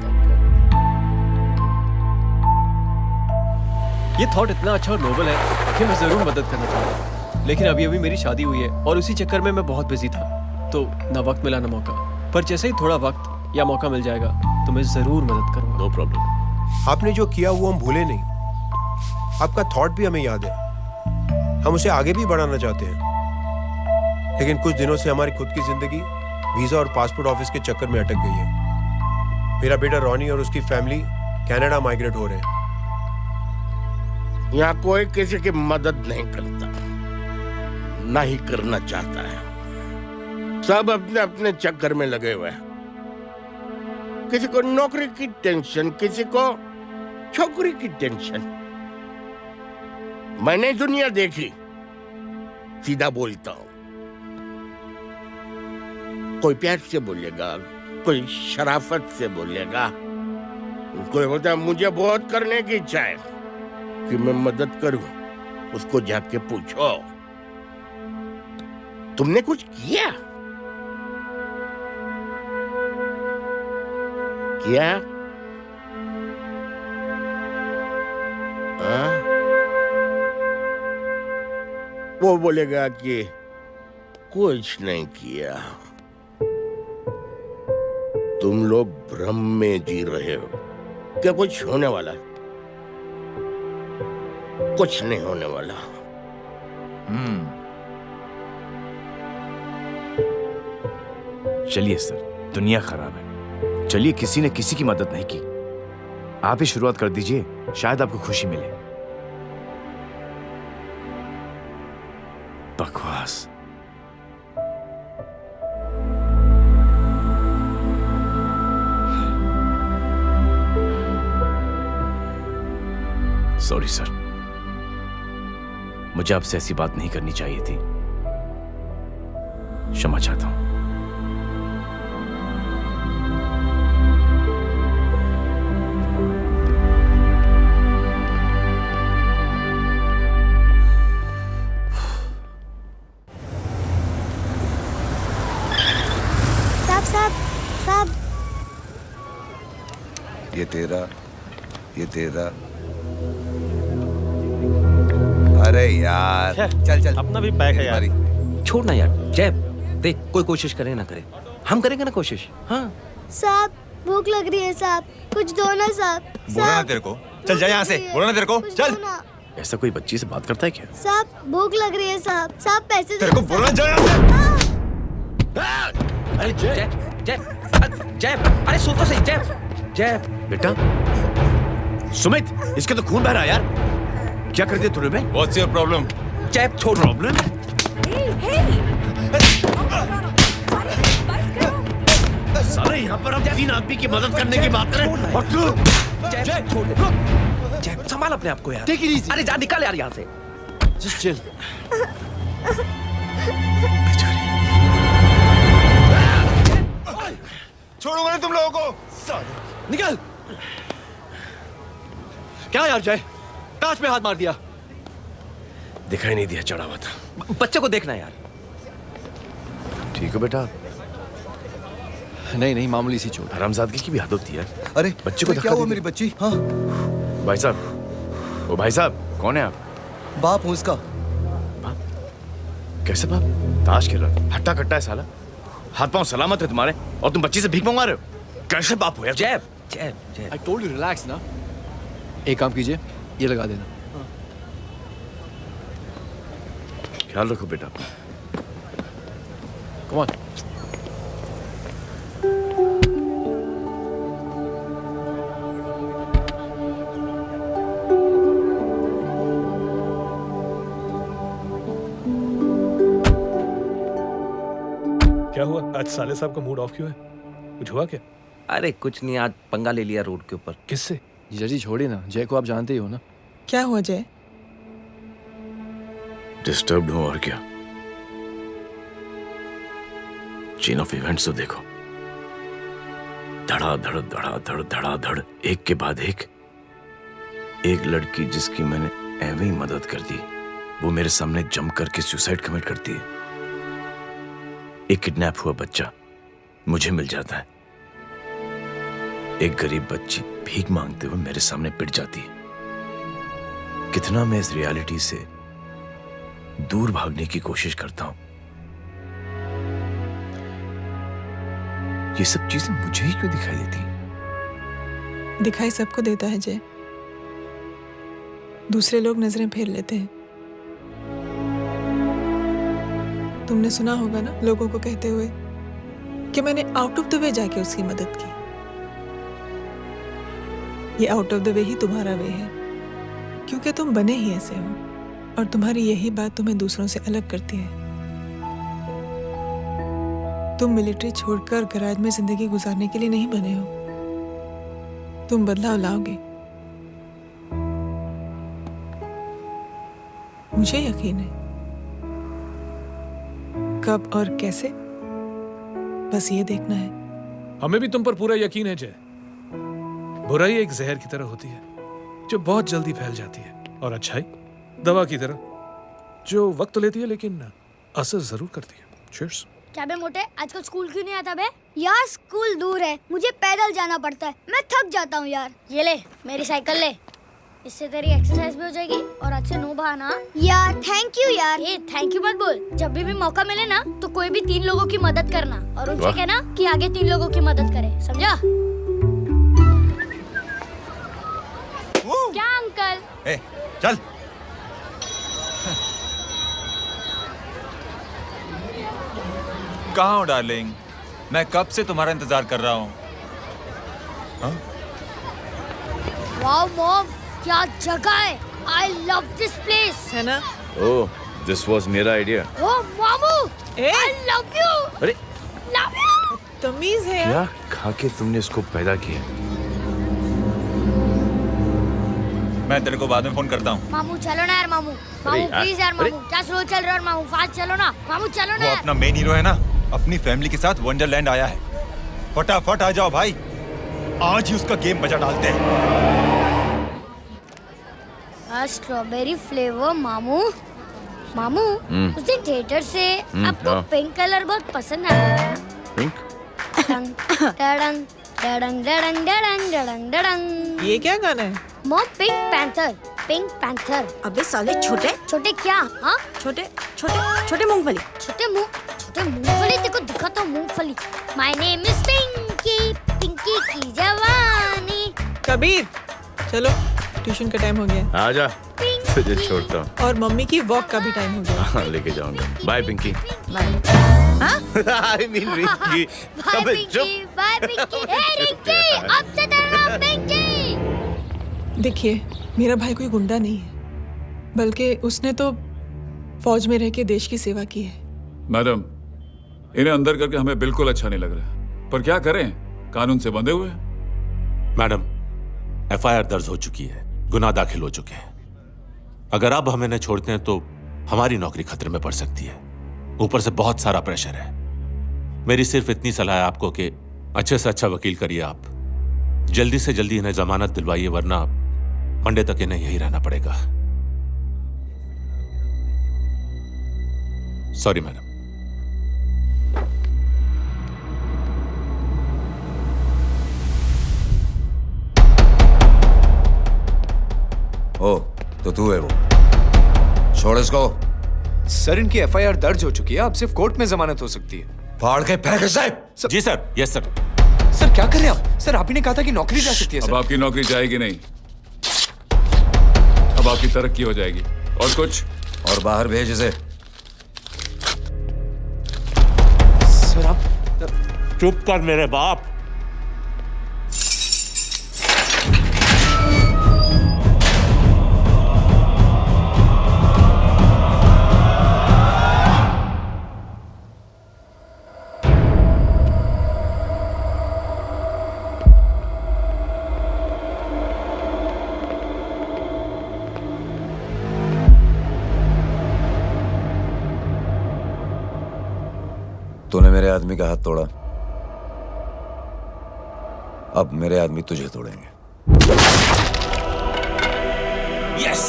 ये थॉट इतना अच्छा और नोबल है कि मैं जरूर मदद करना चाहूंगा, लेकिन अभी मेरी शादी हुई है और उसी चक्कर में मैं बहुत बिजी था, तो ना वक्त मिला ना मौका। पर जैसे ही थोड़ा वक्त या मौका मिल जाएगा तो मैं जरूर मदद करूंगा। No problem. आपने जो किया वो हम भूले नहीं, आपका थॉट भी हमें याद है, हम उसे आगे भी बढ़ाना चाहते हैं। लेकिन कुछ दिनों से हमारी खुद की जिंदगी वीजा और पासपोर्ट ऑफिस के चक्कर में अटक गई है। मेरा बेटा रॉनी और उसकी फैमिली कनाडा माइग्रेट हो रहे हैं। यहाँ कोई किसी की मदद नहीं करता, ना ही करना चाहता है। सब अपने अपने चक्कर में लगे हुए हैं। किसी को नौकरी की टेंशन, किसी को छोकरी की टेंशन। मैंने दुनिया देखी, सीधा बोलता हूं। कोई प्यार से बोलेगा, कोई शराफत से बोलेगा, कोई बोलता है मुझे बहुत करने की इच्छा है कि मैं मदद करूं। उसको जाके पूछो तुमने कुछ किया? क्या? वो बोलेगा कि कुछ नहीं किया। तुम लोग भ्रम में जी रहे हो। क्या कुछ होने वाला है? कुछ नहीं होने वाला। चलिए सर, दुनिया खराब है, चलिए किसी ने किसी की मदद नहीं की, आप ही शुरुआत कर दीजिए, शायद आपको खुशी मिले। बकवास। सॉरी सर, मुझे आपसे ऐसी बात नहीं करनी चाहिए थी, क्षमा चाहता हूं। साहब, ये तेरा। अरे यार चल अपना भी पैक है यार। छोड़ ना यार जय, देख कोई कोशिश करे ना करे, हम करेंगे ना कोशिश। हाँ साहब भूख लग रही है साहब, कुछ दो ना साहब। बोला ना तेरे को, चल जा यहाँ से, बोला ना तेरे को, चल। ऐसा कोई बच्ची से बात करता है क्या? साहब भूख लग रही है साहब, साहब पैसे तेरे को बोलना जा यहाँ से। अरे जय जय जय, अरे सुन तो सही जय। जय बेटा सुमित, इसके तो खून बह रहा है यार। क्या कर दिया तूने बे? What's your problem? जय छोड़। प्रॉब्लम? सारे यहाँ पर हम 3 आदमी की मदद करने की बात करें और तू जय छोड़ दे। जय संभाल अपने आप को यार। Take it easy. अरे जा निकल यार यहाँ से। Just chill. छोड़ूंगा नहीं तुम लोगों को। निकल। क्या यार जय, कांच पे हाथ मार दिया। दिखाई नहीं दिया, चढ़ा हुआ था। बच्चे को देखना यार। ठीक है बेटा। नहीं मामूली सी चोट। हरामजादगी की भी हद होती है। अरे बच्चे को क्या हुआ मेरी बच्ची? हाँ भाई साहब, ओ भाई साहब, कौन है आप? बाप हूँ इसका। कैसे बाप? ताश खेल रहा था, हट्टा कट्टा है साला। हाथ पांव सलामत है तुम्हारे और तुम बच्ची से भीख मंगवा रहे हो? कैसे बाप हो यार? जय जय जय। I told you relax ना। एक काम कीजिए, ये लगा देना। ख्याल रखो बेटा। Come on. क्या हुआ आज साले साहब का मूड ऑफ क्यों है? कुछ हुआ क्या? अरे कुछ नहीं, आज पंगा ले लिया रोड के ऊपर। किससे? जीजा जी छोड़िए ना, जय को आप जानते ही हो ना। क्या हुआ जय? डिस्टर्ब्ड हूं और क्या। चेन ऑफ इवेंट्स तो देखो, धड़ाधड़ धड़ाधड़ धड़ाधड़, एक के बाद एक लड़की जिसकी मैंने एवं ही मदद कर दी, वो मेरे सामने जम करके सुसाइड कमिट करती है। एक किडनैप हुआ बच्चा मुझे मिल जाता है। एक गरीब बच्ची भीख मांगते हुए मेरे सामने पिट जाती है। कितना मैं इस रियलिटी से दूर भागने की कोशिश करता हूं। ये सब चीजें मुझे ही क्यों दिखाई देती? दिखाई सबको देता है जय, दूसरे लोग नजरें फेर लेते हैं। तुमने सुना होगा ना लोगों को कहते हुए कि मैंने आउट ऑफ द वे जाके उसकी मदद की। ये आउट ऑफ द वे ही तुम्हारा वे है, क्योंकि तुम बने ही ऐसे हो और तुम्हारी यही बात तुम्हें दूसरों से अलग करती है। तुम मिलिट्री छोड़कर गैराज में जिंदगी गुजारने के लिए नहीं बने हो। तुम बदलाव लाओगे, मुझे यकीन है। कब और कैसे, बस ये देखना है। हमें भी तुम पर पूरा यकीन है जय। बुराई एक जहर की तरह होती है जो बहुत जल्दी फैल जाती है, और अच्छाई दवा की तरह जो वक्त लेती है लेकिन असर जरूर करती है। चीयर्स। क्या बे मोटे, आजकल स्कूल क्यों नहीं आता बे? यार स्कूल दूर है, मुझे पैदल जाना पड़ता है, मैं थक जाता हूँ यार। ये ले मेरी साइकिल ले, इससे तेरी एक्सरसाइज भी हो जाएगी और आज से नो बहाना। यार थैंक यू यार। ये थैंक यू मत बोल, जब भी मौका मिले ना तो कोई भी 3 लोगों की मदद करना और उनसे कहना कि आगे 3 लोगों की मदद करे, समझा? क्या अंकल? ए, चल। कहाँ हो डार्लिंग? मैं कब से तुम्हारा इंतजार कर रहा हूँ। वाओ मॉम, क्या जगह है। I love this place. है ना? ओह, this was मेरा आइडिया। ओह मामू, I love you. अरे love you. तमीज है क्या खा के तुमने इसको पैदा किया? मैं तेरे को बाद में फोन करता हूँ। मामू चलो ना यार, मामू प्लीज यार, मामू क्या स्लो चल रहे हो मामू, फास्ट चलो ना मामू, चलो ना। वो अपना मेन हीरो है ना, अपनी फैमिली के साथ वंडरलैंड आया है। फटाफट आ जाओ भाई, आज ही उसका गेम बजा डालते हैं। स्ट्रॉबेरी फ्लेवर मामू। मामू उस दिन थिएटर से आपको पिंक कलर बहुत पसंद आया। पिंक? डडंग डडंग डडंग डडंग डडंग डडंग। ये क्या गाना है? Mom pink panther, pink panther. अबे साले छोटे छोटे क्या? हाँ छोटे छोटे छोटे मूंगफली। छोटे मूंगफली, देखो दिखाता हूँ मूंगफली। My name is Pinky, Pinky की जवानी। कबीर चलो, ट्यूशन का टाइम हो गया। आजा, तुझे छोड़ता हूँ। और मम्मी की वॉक का भी टाइम हो गया। हाँ लेके जाऊंगा। Bye Pinky. Bye. I mean Rinky. Bye Pinky, bye Pinky. Hey Rinky, अब से तेरा नाम पिंकी। देखिए, मेरा भाई कोई गुंडा नहीं है, बल्कि उसने तो फौज में रह के देश की सेवा की है। मैडम, इन्हें अंदर करके हमें बिल्कुल अच्छा नहीं लग रहा, पर क्या करें, कानून से बंधे हुए। मैडम, एफआईआर दर्ज हो चुकी है, गुनाह दाखिल हो चुके हैं। अगर अब हम इन्हें छोड़ते हैं तो हमारी नौकरी खतरे में पड़ सकती है। ऊपर से बहुत सारा प्रेशर है। मेरी सिर्फ इतनी सलाह है आपको कि अच्छे से अच्छा वकील करिए आप। जल्दी से जल्दी इन्हें जमानत दिलवाइए, वरना मंडे तक इन्हें यही रहना पड़ेगा। Sorry madam. ओ, तो तू है वो। छोड़ इसको। सर, इनकी एफआईआर दर्ज हो चुकी है, अब सिर्फ कोर्ट में जमानत हो सकती है। फाड़ के फेंक साहब। जी सर। Yes sir. सर क्या कर रहे हैं आप? सर, आप ही ने कहा था कि नौकरी जा सकती है। अब आपकी नौकरी जाएगी नहीं, अब आपकी तरक्की हो जाएगी। और कुछ? और बाहर भेज इसे। सर आप चुप कर मेरे बाप। तूने मेरे आदमी का हाथ तोड़ा, अब मेरे आदमी तुझे तोड़ेंगे। यस।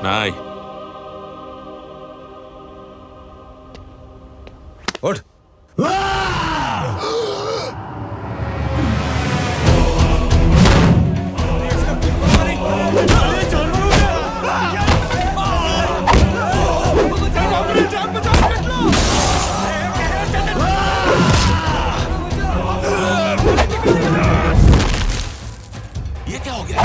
नहीं। उठ। ये क्या हो गया?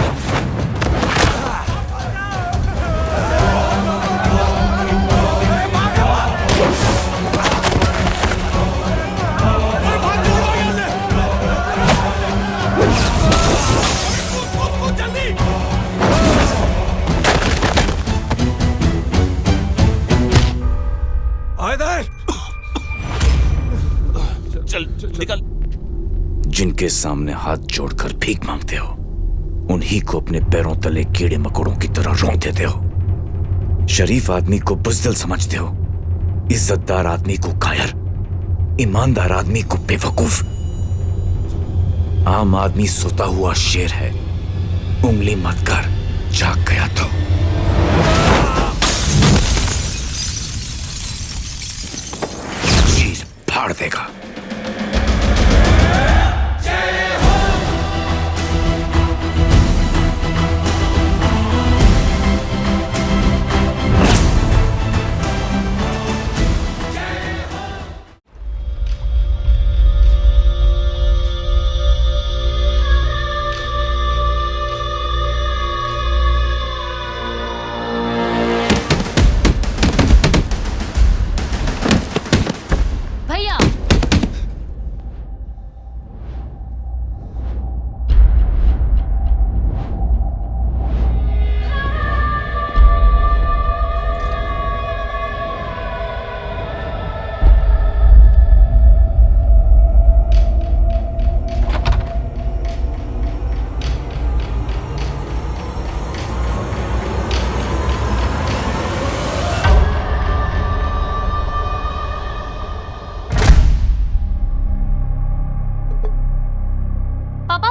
चल निकल। जिनके सामने हाथ जोड़कर भीख मांगते हो, उन्हीं को अपने पैरों तले कीड़े मकोड़ों की तरह रौंद देते हो। शरीफ आदमी को बुज़दिल समझते हो, इज्जतदार आदमी को कायर, ईमानदार आदमी को बेवकूफ। आम आदमी सोता हुआ शेर है, उंगली मत कर, जाग गया तो। चीर फाड़ देगा।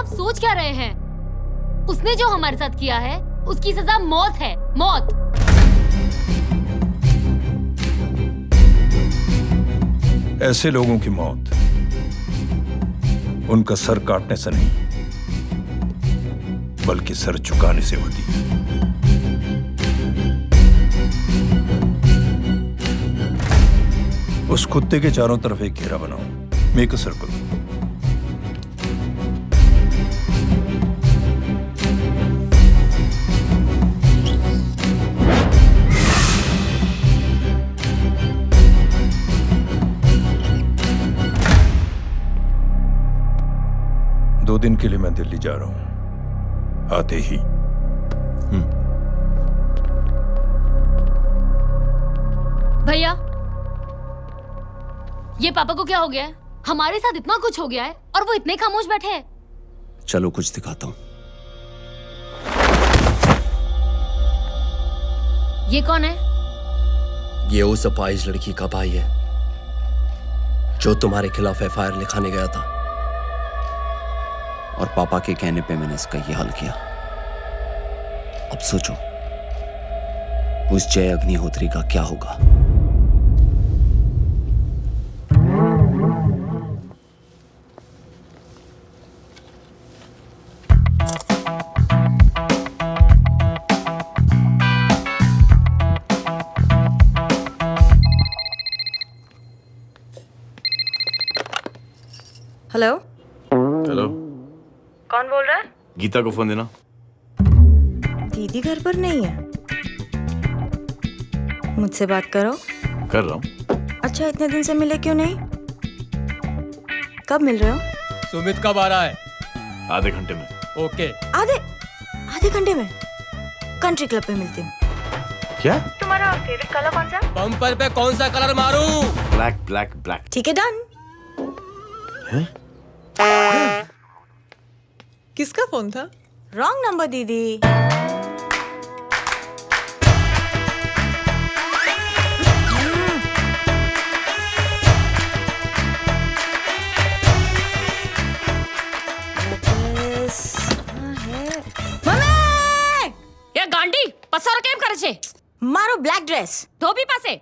सोच क्या रहे हैं? उसने जो हमारे साथ किया है उसकी सजा मौत है, मौत। ऐसे लोगों की मौत उनका सर काटने से नहीं, बल्कि सर झुकाने से होती है। उस कुत्ते के चारों तरफ एक घेरा बनाओ। Make a circle. दो दिन के लिए मैं दिल्ली जा रहा हूं, आते ही। भैया, ये पापा को क्या हो गया है? हमारे साथ इतना कुछ हो गया है और वो इतने खामोश बैठे हैं। चलो कुछ दिखाता हूं। ये कौन है? ये उस अपाहिज लड़की का भाई है जो तुम्हारे खिलाफ एफआईआर लिखाने गया था, और पापा के कहने पे मैंने इसका ये हाल किया। अब सोचो उस जय अग्निहोत्री का क्या होगा। हेलो हेलो, कौन बोल रहा है? गीता को फोन देना। दीदी घर पर नहीं है। मुझसे बात करो। कर रहा हूँ। अच्छा, इतने दिन से मिले क्यों नहीं? कब मिल रहे हो? सुमित कब आ रहा है? आधे घंटे में। ओके। आधे घंटे में कंट्री क्लब पे मिलती हूँ। क्या? तुम्हारा फेवरेट कलर कौन सा? बम्पर पे कौन सा कलर मारूं? Black black black. ठीक है, डन। किसका फोन था? रॉन्ग नंबर दीदी। ये गांडी पसार केम करे छे? मारो ब्लैक ड्रेस धोबी पासे।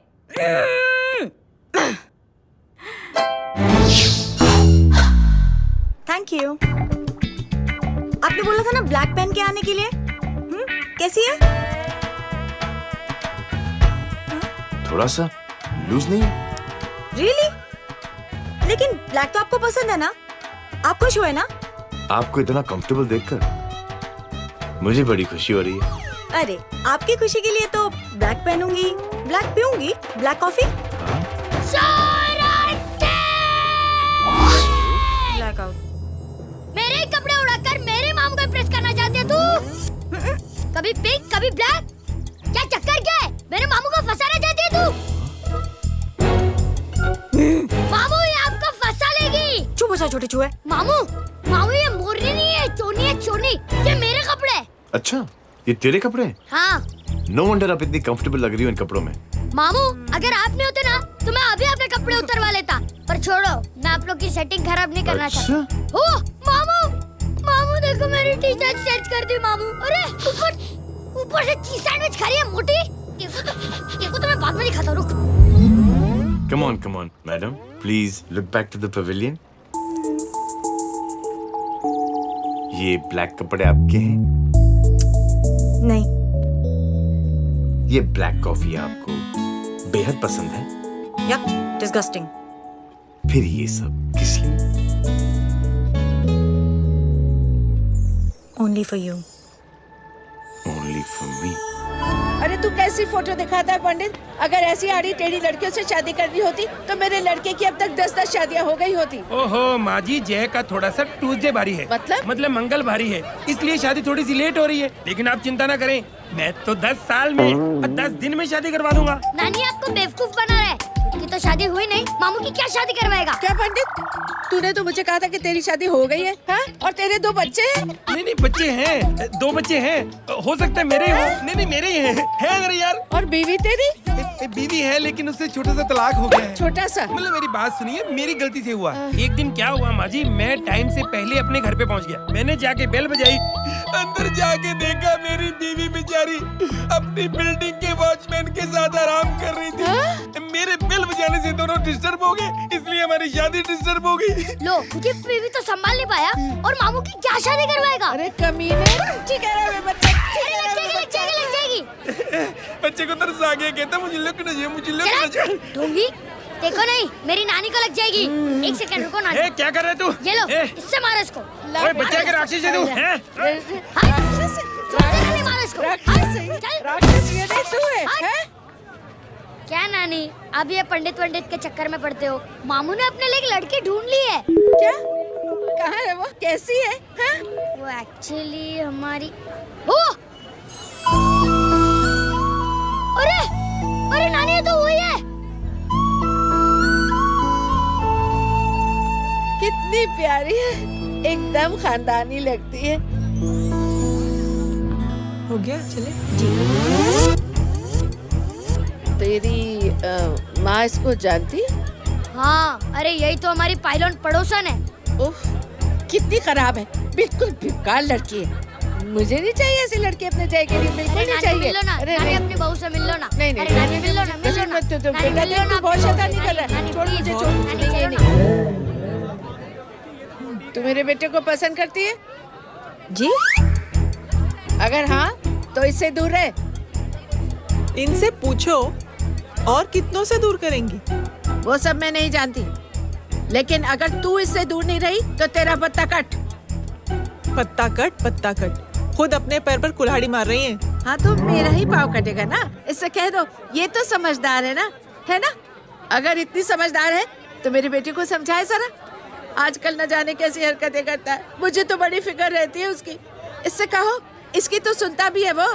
Thank you. आपने बोला था ना ब्लैक पेन के आने के लिए। कैसी है? थोड़ा सा लूज नहीं है? रियली? लेकिन ब्लैक तो आपको पसंद है ना? आप खुश हुए ना? आपको इतना कंफर्टेबल देखकर मुझे बड़ी खुशी हो रही है। अरे, आपकी खुशी के लिए तो ब्लैक पहनूंगी, ब्लैक पीऊंगी, ब्लैक कॉफी। Black out. मेरे कपड़े उड़ाकर मेरे मामू को इम्प्रेस करना चाहती है तू? कभी पिंक, कभी ब्लैक। क्या चक्कर क्या है? मेरे मामू को फंसाना चाहती है तू? मामू ये आपको फंसा लेगी। चुप हो जा छोटे चूहे। मामू ये मोरनी नहीं है, चोनी है चोनी। ये मेरे कपड़े हैं। अच्छा, ये तेरे कपड़े हैं? हाँ। नो वंडर आप इतनी कंफर्टेबल लग रही हो इन कपड़ों में। मामू, अगर आप नहीं होते ना तो मैं अभी अपने कपड़े उतरवा लेता। पर छोड़ो, मैं आप लोग की सेटिंग खराब नहीं करना चाहता। ओह मामू देखो मेरी टी शर्ट चेंज कर दी मामू। अरे ऊपर से चीज सैंडविच खा रही है मोटी। देखो तो मैं बाद में दिखाता हूँ, रुक। Come on, madam. Please look back to the pavilion. ये ब्लैक कपड़े आपके हैं? नहीं। ये ब्लैक कॉफी आपको बेहद पसंद है? Yuck, disgusting. फिर ये सब किस लिए? Only for you. Only for me. अरे तू कैसी फोटो दिखाता है पंडित? अगर ऐसी आड़ी टेढ़ी लड़कियों से शादी करनी होती तो मेरे लड़के की अब तक 10-10 शादियां हो गई होती। ओहो माँ जी, जय का थोड़ा सा ट्यूसडे भारी है। मतलब मंगल भारी है, इसलिए शादी थोड़ी सी लेट हो रही है। लेकिन आप चिंता ना करें, मैं तो 10 साल में और 10 दिन में शादी करवा दूंगा। नानी आपको बेवकूफ बना रहा है। उसकी तो शादी हुई नहीं, मामू की क्या शादी करवाएगा? क्या पंडित, तूने तो मुझे कहा था कि तेरी शादी हो गई है, हाँ? और तेरे 2 बच्चे हैं? नहीं बच्चे हैं, 2 बच्चे हैं। हो सकता है मेरे हो। नहीं मेरे ही हैं। है अगर यार। और बीवी तेरी? बीवी है, लेकिन उससे छोटा सा तलाक हो गया है। छोटा सा? मतलब मेरी बात सुनिए, मेरी गलती से हुआ। एक दिन क्या हुआ माँ जी, मैं टाइम से पहले अपने घर पे पहुँच गया। मैंने जाके बेल बजाई, अंदर जाके देखा मेरी बीवी बेचारी अपनी बिल्डिंग के वॉचमैन के साथ आराम कर रही थी। मेरे बेल बजाने से दोनों डिस्टर्ब हो गए, इसलिए हमारी शादी डिस्टर्ब हो गई। लो, क्योंकि बीवी तो संभाल नहीं पाया और मामू की क्या शादी करवाएगा? अरे कमीने, ठीक है बच्चा, जाएगी। बच्चे को तरस आ गया, कहता मुझे लगना चाहिए, मुझे लगना चाहिए। ढोंगी, देखो नहीं, मेरी नानी को लग जाएगी। एक सेकंड रुको नानी। ए, क्या कर रहे तू? ये लो, इससे मारो इसको। ओए बच्चा के राक्षस है तू, हैं? मारो इसको। राक्षस ये नहीं तू है, हैं? क्या नानी, अब ये पंडित के चक्कर में पड़ते हो? मामू ने अपने लिए एक लड़की ढूंढ ली है। क्या? कहाँ है वो? कैसी है? हाँ? वो एक्चुअली हमारी अरे नानी, ये तो वही है। कितनी प्यारी है, एकदम खानदानी लगती है। हो गया, चले। तेरी माँ इसको जानती? हाँ, अरे यही तो हमारी पायलट पड़ोसन है। उफ, कितनी खराब है, बिल्कुल बेकार लड़की है। मुझे नहीं चाहिए ऐसी लड़की अपने जय के लिए, बिल्कुल नहीं चाहिए। मिलो ना, नानी अपनी बहू से मिल लो ना। नहीं नहीं, नानी मिल लो ना, मिल लो ना। बेटा देख, तू बहुत शैतानी कर रहा है। छोड़ मुझे, छोड़ मुझे। तू मेरे बेटे को पसंद करती है? जी? अगर हाँ, तो इससे दूर रहे। इनसे पूछो, और कितनों से दूर करेंगी? वो सब मैं नहीं जानती, लेकिन अगर तू इससे दूर नहीं रही तो तेरा पत्ता कट। पत्ता कट। खुद अपने पैर पर कुल्हाड़ी मार रही हैं। हाँ तो मेरा ही पाँव कटेगा ना, इससे कह दो। ये तो समझदार है ना? अगर इतनी समझदार है तो मेरी बेटी को समझाए जरा। आजकल न जाने कैसी हरकतें करता है, मुझे तो बड़ी फिक्र रहती है उसकी। इससे कहो, इसकी तो सुनता भी है वो।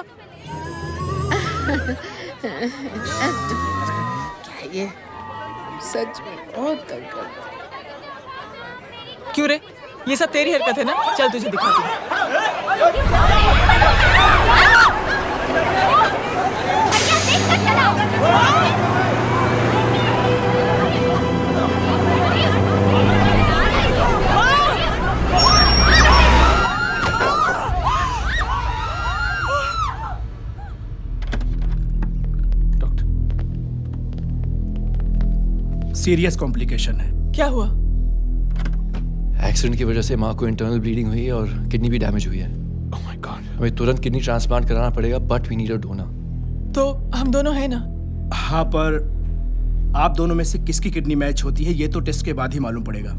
क्या ये सच में बहुत तंग करता है। क्यों रे, ये सब तेरी हरकत है ना? चल तुझे दिखाती हूँ। सीरियस कॉम्प्लिकेशन है। क्या हुआ? एक्सीडेंट की वजह से माँ को इंटरनल ब्लीडिंग हुई है और किडनी भी डैमेज हुई है। Oh my god. हमें तुरंत किडनी ट्रांसप्लांट कराना पड़ेगा, but we need a donor. तो हम दोनों हैं ना? हाँ, पर आप दोनों में से किसकी किडनी मैच होती है ये तो टेस्ट के बाद ही मालूम पड़ेगा।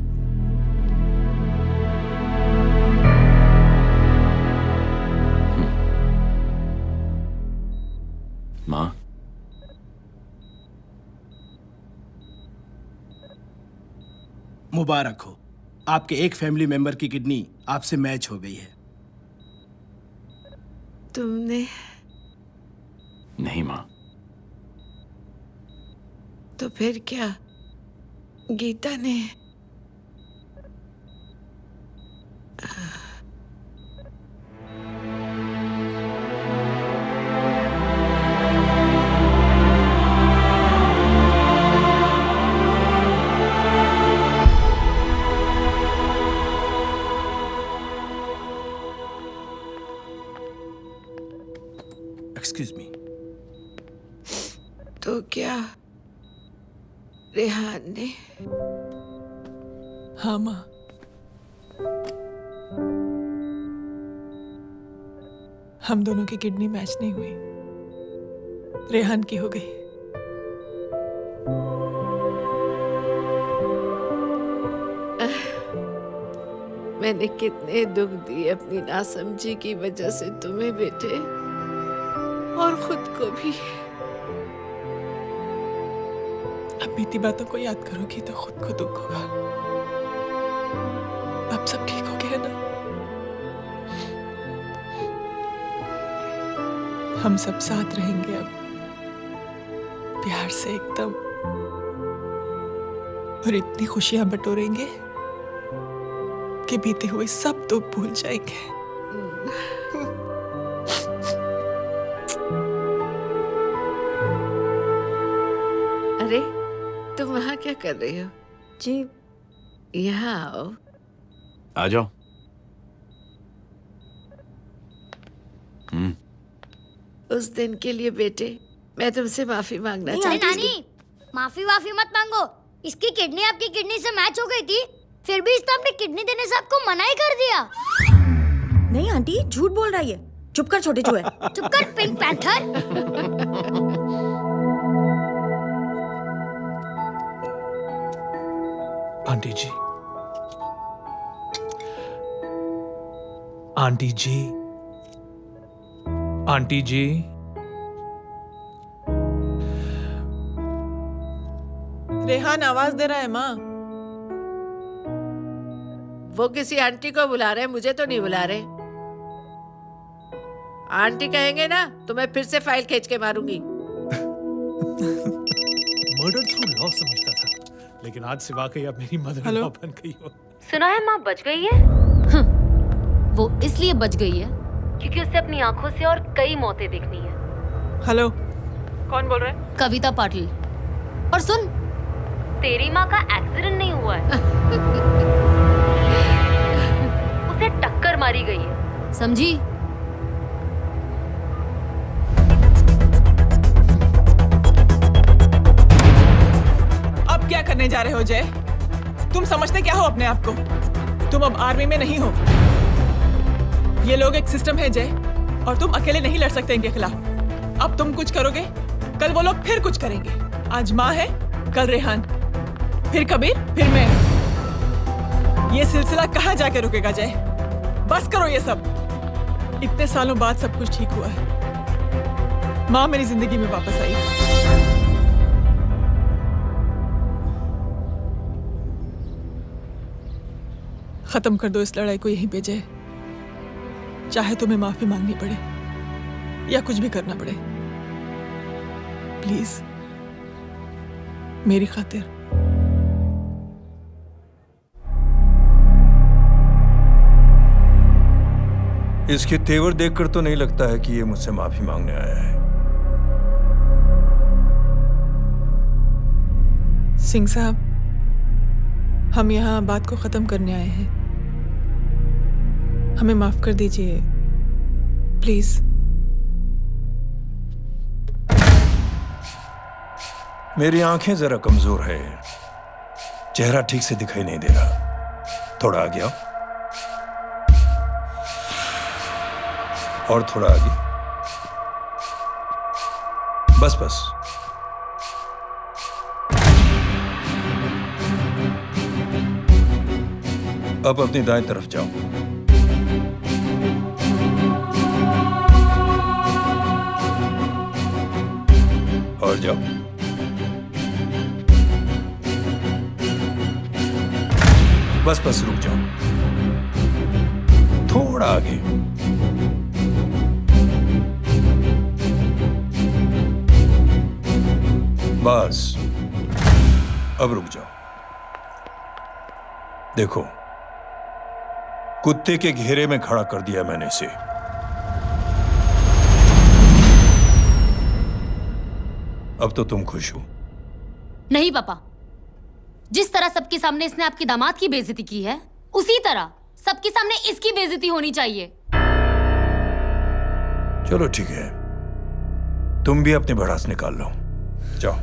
माँ, मुबारक हो, आपके एक फैमिली मेंबर की किडनी आपसे मैच हो गई है। तुमने? नहीं माँ। तो फिर क्या? गीता ने? Excuse me. तो क्या रेहान ने? हाँ माँ, हम दोनों की किडनी मैच नहीं हुई, रेहान की हो गई। मैंने कितने दुख दिए अपनी नासमझी की वजह से तुम्हें बेटे, और खुद को भी। अब बीती बातों को याद करोगी तो खुद को दुख होगा। अब सब ठीक हो गया ना? हम सब साथ रहेंगे अब, प्यार से एकदम, और इतनी खुशियां बटोरेंगे कि बीते हुए सब दुख भूल जाएंगे। अरे तुम वहाँ क्या कर रही हो? जी, यहाँ आओ। आ जाओ। उस दिन के लिए बेटे मैं तुमसे माफी मांगना चाहती हूँ। नानी, माफी वाफी मत मांगो। इसकी किडनी आपकी किडनी से मैच हो गई थी, फिर भी इसने अपनी किडनी देने से आपको मना ही कर दिया। नहीं आंटी, झूठ बोल रही है। चुप कर छोटे चूहे। चुप कर पिंक पैंथर। आंटी जी, आंटी जी, आंटी जी, रेहान आवाज दे रहा है माँ। वो किसी आंटी को बुला रहे हैं, मुझे तो नहीं बुला रहे। आंटी कहेंगे ना तो मैं फिर से फाइल खींच के मारूंगी। मर्डर थ्रू लॉ समझता था, लेकिन आज से वाकई अब मेरी मदर इन लॉ बन गई हो। सुना है माँ बच गई है। वो इसलिए बच गई है क्योंकि उसे अपनी आंखों से और कई मौतें देखनी है। हेलो, कौन बोल रहा है? कविता पाटिल। और सुन, तेरी माँ का एक्सीडेंट नहीं हुआ है, उसे टक्कर मारी गई है, समझी? अब क्या करने जा रहे हो जय? तुम समझते क्या हो अपने आप को? तुम अब आर्मी में नहीं हो। ये लोग एक सिस्टम है जय, और तुम अकेले नहीं लड़ सकते इनके खिलाफ। अब तुम कुछ करोगे, कल वो लोग फिर कुछ करेंगे। आज माँ है, कल रेहान, फिर कबीर, फिर मैं। ये सिलसिला कहाँ जाके रुकेगा जय? बस करो ये सब। इतने सालों बाद सब कुछ ठीक हुआ है। माँ मेरी जिंदगी में वापस आई। खत्म कर दो इस लड़ाई को यहीं पे जय। चाहे तुम्हें माफी मांगनी पड़े या कुछ भी करना पड़े, प्लीज मेरी खातिर। इसके तेवर देखकर तो नहीं लगता है कि ये मुझसे माफी मांगने आया है। सिंह साहब, हम यहाँ बात को खत्म करने आए हैं। हमें माफ कर दीजिए प्लीज। मेरी आंखें जरा कमजोर है, चेहरा ठीक से दिखाई नहीं दे रहा। थोड़ा आगे आओ, और थोड़ा आगे, बस बस। अब अपनी दाएं तरफ जाओ। और जाओ। बस बस रुक जाओ, थोड़ा आगे। बस अब रुक जाओ। देखो, कुत्ते के घेरे में खड़ा कर दिया मैंने इसे। अब तो तुम खुश हो? नहीं पापा, जिस तरह सबके सामने इसने आपकी दामाद की बेइज्जती की है, उसी तरह सबके सामने इसकी बेइज्जती होनी चाहिए। चलो ठीक है, तुम भी अपनी भड़ास निकाल लो, जाओ।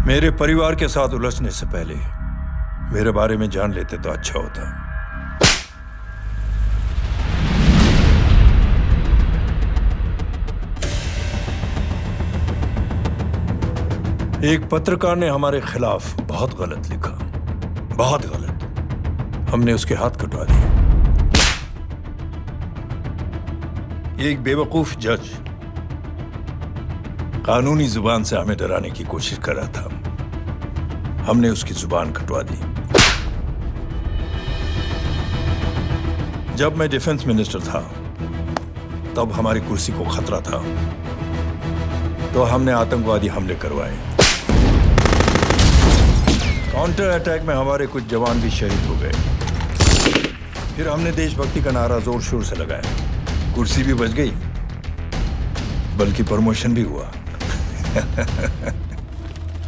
मेरे परिवार के साथ उलझने से पहले मेरे बारे में जान लेते तो अच्छा होता। एक पत्रकार ने हमारे खिलाफ बहुत गलत लिखा, बहुत गलत। हमने उसके हाथ कटवा दिए। एक बेवकूफ जज कानूनी जुबान से हमें डराने की कोशिश कर रहा था। हमने उसकी जुबान कटवा दी। जब मैं डिफेंस मिनिस्टर था, तब हमारी कुर्सी को खतरा था, तो हमने आतंकवादी हमले करवाए। काउंटर अटैक में हमारे कुछ जवान भी शहीद हो गए। फिर हमने देशभक्ति का नारा जोर शोर से लगाया। कुर्सी भी बच गई, बल्कि प्रमोशन भी हुआ।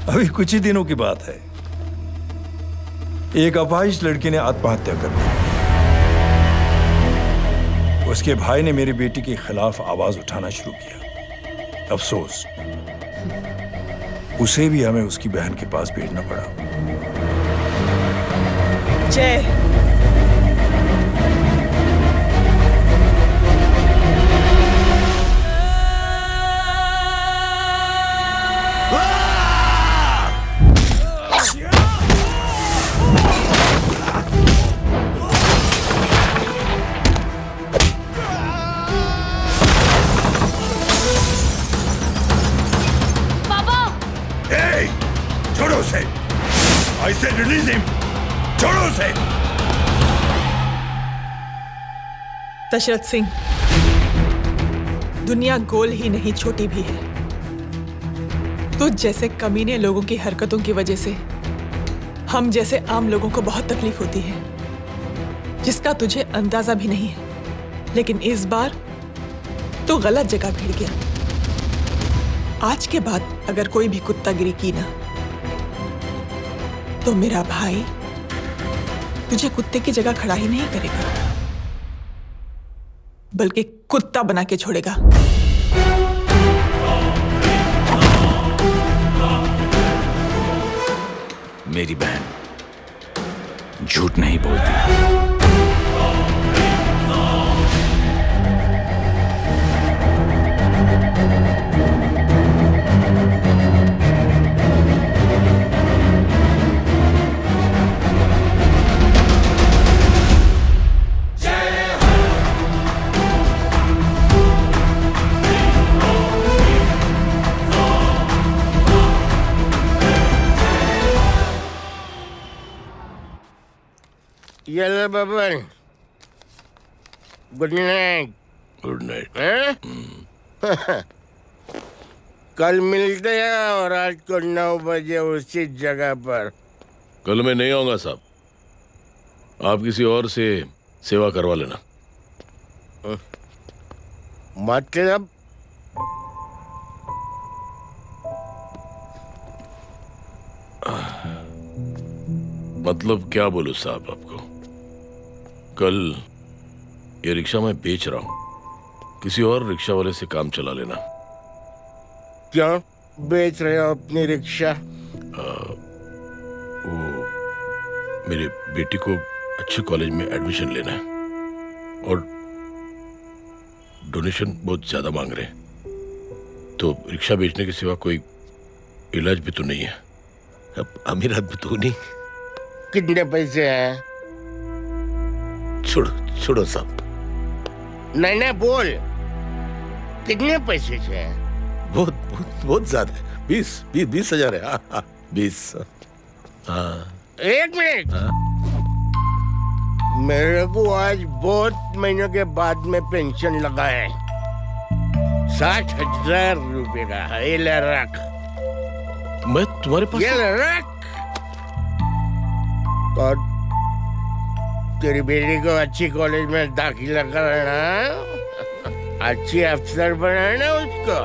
अभी कुछ ही दिनों की बात है, एक अपाहिज लड़की ने आत्महत्या कर ली। उसके भाई ने मेरी बेटी के खिलाफ आवाज उठाना शुरू किया। अफसोस, उसे भी हमें उसकी बहन के पास भेजना पड़ा। जय, दशरथ सिंह, दुनिया गोल ही नहीं छोटी भी है। तुझ जैसे कमीने लोगों की हरकतों की वजह से हम जैसे आम लोगों को बहुत तकलीफ होती है, जिसका तुझे अंदाजा भी नहीं है। लेकिन इस बार तू गलत जगह भिड़ गया। आज के बाद अगर कोई भी कुत्तागिरी की ना, तो मेरा भाई तुझे कुत्ते की जगह खड़ा ही नहीं करेगा, बल्कि कुत्ता बना के छोड़ेगा। मेरी बहन झूठ नहीं बोलती। Yellow Baban, good night. Good night. कल मिलते हैं और रात को 9 बजे उसी जगह पर। कल मैं नहीं आऊंगा साहब, आप किसी और से सेवा करवा लेना। मतलब? मतलब क्या बोलूं साहब आपको। कल ये रिक्शा मैं बेच रहा हूं, किसी और रिक्शा वाले से काम चला लेना। क्यों बेच रहे हो अपनी रिक्शा? वो मेरे बेटी को अच्छे कॉलेज में एडमिशन लेना है और डोनेशन बहुत ज्यादा मांग रहे हैं, तो रिक्शा बेचने के सिवा कोई इलाज भी तो नहीं है। अब अमीर आदमी तो नहीं। कितने पैसे हैं? छोड़ो साहब। नहीं बोल, कितने पैसे हैं? बहुत ज्यादा है। 20,000 है। 20। हाँ। एक मिनट। मेरे को आज बहुत महीनों के बाद में पेंशन लगा है। 60,000 रुपए का। ये ले रख। मैं तुम्हारे पास? ये ले रख। और तेरी बेटी को अच्छी कॉलेज में दाखिला कराना, अच्छी अफसर बनाना उसको।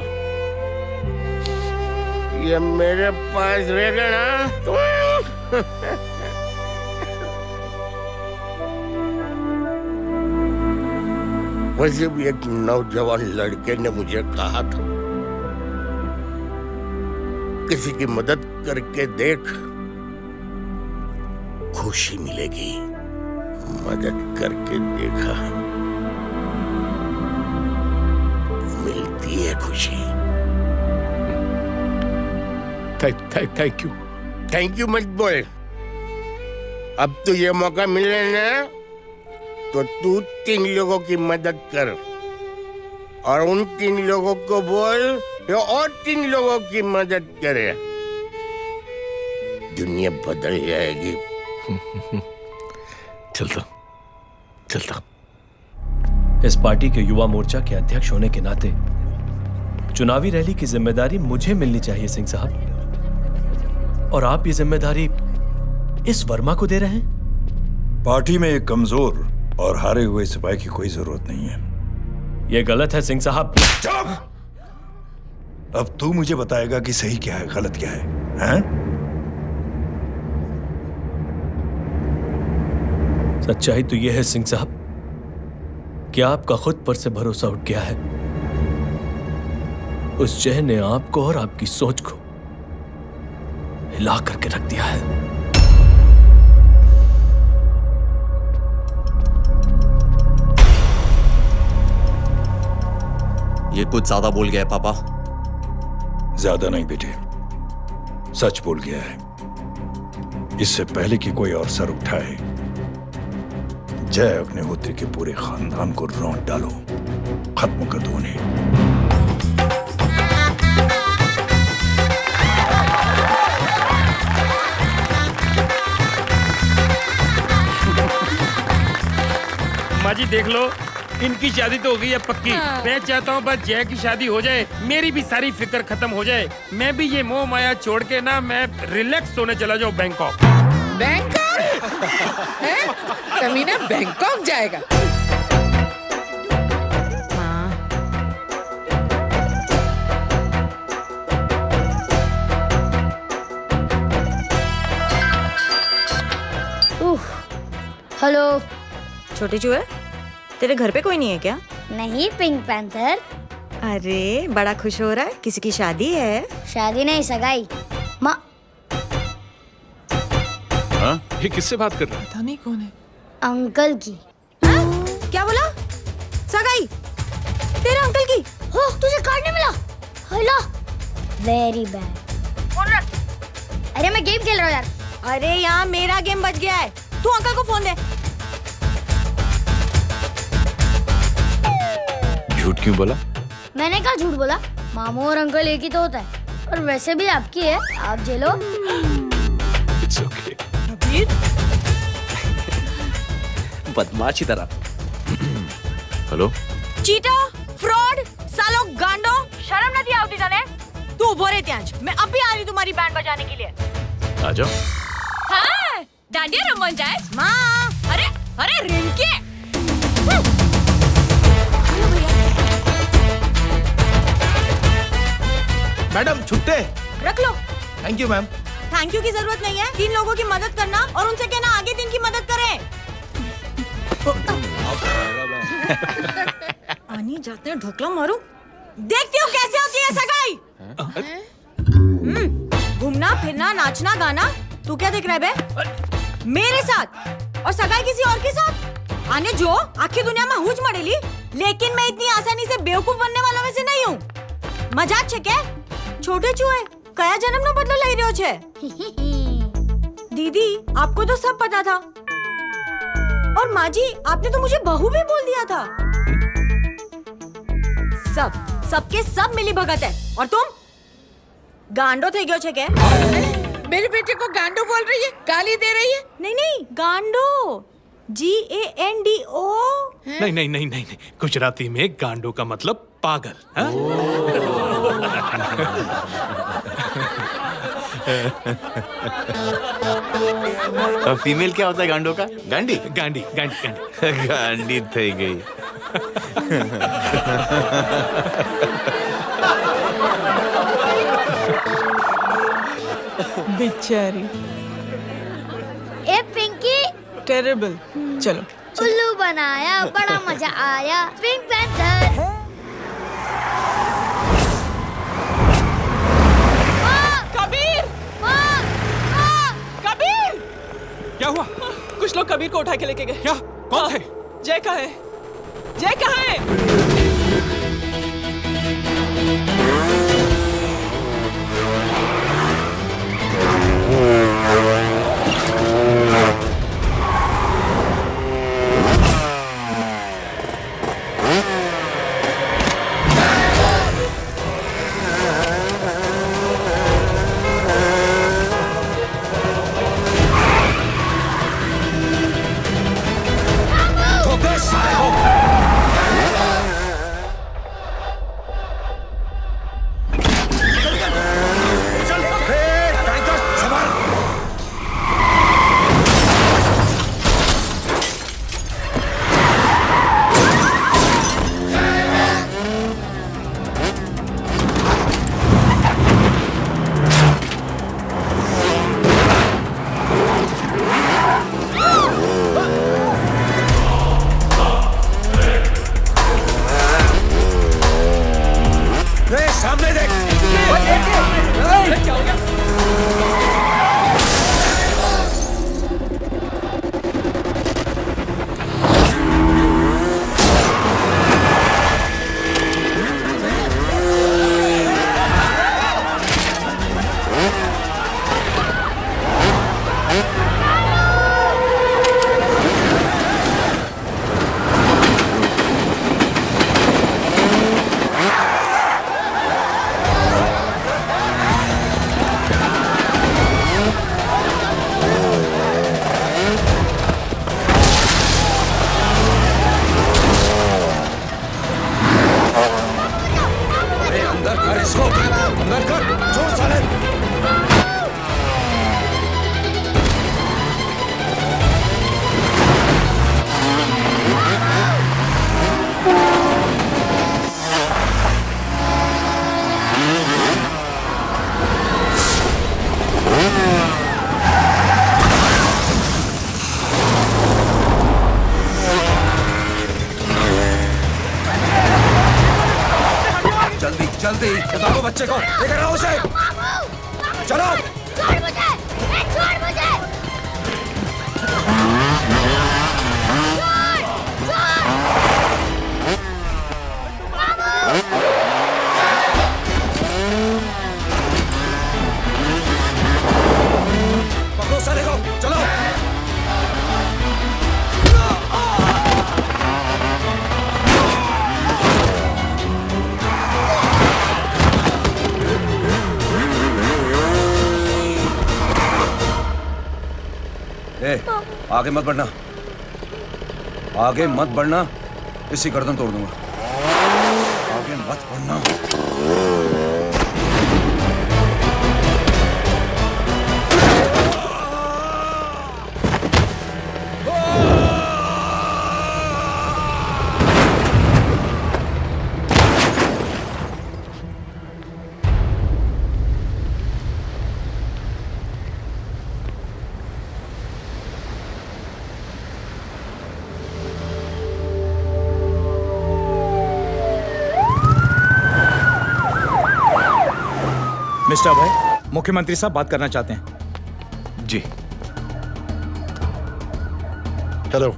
ये मेरे पास रहेगा ना तो वैसे भी एक नौजवान लड़के ने मुझे कहा था, किसी की मदद करके देख, खुशी मिलेगी। मदद करके देखा, मिलती है खुशी। थैंक यू मत बोल। अब तो ये मौका मिले ना, तो तू 3 लोगों की मदद कर और उन 3 लोगों को बोल जो और 3 लोगों की मदद करे। दुनिया बदल जाएगी। चलता। इस पार्टी के युवा मोर्चा के अध्यक्ष होने के नाते चुनावी रैली की जिम्मेदारी मुझे मिलनी चाहिए सिंह साहब, और आप ये जिम्मेदारी इस वर्मा को दे रहे हैं। पार्टी में एक कमजोर और हारे हुए सिपाही की कोई जरूरत नहीं है। यह गलत है सिंह साहब। अब तू मुझे बताएगा कि सही क्या है, गलत क्या है, हैं? सच्चाई तो यह है सिंह साहब कि आपका खुद पर से भरोसा उठ गया है। उस जय ने आपको और आपकी सोच को हिला करके रख दिया है। ये कुछ ज्यादा बोल गया है पापा। ज्यादा नहीं बेटे, सच बोल गया है। इससे पहले कि कोई और सर उठाए, जय अग्निहोत्री के पूरे खानदान को रौंद डालो, खत्म कर दो उन्हें। माँ जी देख लो, इनकी शादी तो हो गई है पक्की। मैं चाहता हूँ बस जय की शादी हो जाए, मेरी भी सारी फिक्र खत्म हो जाए, मैं भी ये मोह माया छोड़ के ना मैं रिलैक्स होने चला जाऊँ बैंकॉक। बैंकॉक? कमीना बैंकॉक जाएगा? हेलो छोटे चूहे, तेरे घर पे कोई नहीं है क्या? नहीं, पिंक पैंथर। अरे बड़ा खुश हो रहा है, किसी की शादी है? शादी नहीं, सगाई। माँ ये किससे बात कर रहा है? पता नहीं कौन है। अंकल की। क्या बोला? सगाई तेरे अंकल की? हो, तुझे कार्ड नहीं मिला? Hello, very bad. फोन रख। अरे मैं गेम खेल रहा हूँ यार। अरे यहाँ मेरा गेम बच गया है, तू अंकल को फोन दे। झूठ क्यों बोला? मैंने कहा झूठ बोला? मामू और अंकल एक ही तो होता है, और वैसे भी आपकी है, आप झेलो। It's okay. बदमाशी तरह। हेलो चीटा, फ्रॉड, सालो गांडो, शर्म नहीं आती जाने? तू उभो रे त्यांज, मैं अभी आ रही तुम्हारी बैंड बजाने के लिए। आ जाओ। हाँ, डांडिया रमन जाए। माँ, अरे अरे रिंकी। मैडम छुट्टे। रख लो। Thank you ma'am. Thank you की जरूरत नहीं है, 3 लोगों की मदद करना और उनसे कहना आगे 3 की मदद करें। आनी जाते हैं ढोकला मारूं। देखती हूँ कैसे होती है सगाई। घूमना फिरना नाचना गाना, तू क्या देख रहा है बे? मेरे साथ और सगाई किसी और के साथ? आने जो आखिर दुनिया में हुज मड़ेली, लेकिन मैं इतनी आसानी से बेवकूफ बनने वालों में से नहीं हूँ। मजाक छे क्या? छोटे चूहे कया जन्म नो बदलो लई रह्यो छे? दीदी आपको तो सब पता था, और माँ जी आपने तो मुझे बहू भी बोल दिया था। सबके सब मिली भगत है, और तुम गांडो थे गयो छे के? मेरे बेटे को गांडो बोल रही है, गाली दे रही है? नहीं गांडो, GANDO। नहीं, गुजराती में गांडो का मतलब पागल। फीमेल क्या होता है गांडो का? गांडी। गांडी। गांडी थई गई। बेचारी। ए पिंकी। टेरेबल। चलो उल्लू बनाया, बड़ा मजा आया। Pink Panther. कबीर! कबीर! क्या हुआ? कुछ लोग कबीर को उठा के लेके गए। क्या? कौन थे? जय कहाँ है? जय कहाँ है? जल्दी बताओ बच्चे को, लेकर आओ उसे। चलो। छोड़ मुझे, छोड़ मुझे। पकड़ो साले को, चलो। आगे मत बढ़ना, आगे मत बढ़ना, इसी गर्दन तोड़ दूंगा। आगे मत बढ़ना। मिस्टर भाई, मुख्यमंत्री साहब बात करना चाहते हैं। जी। हेलो।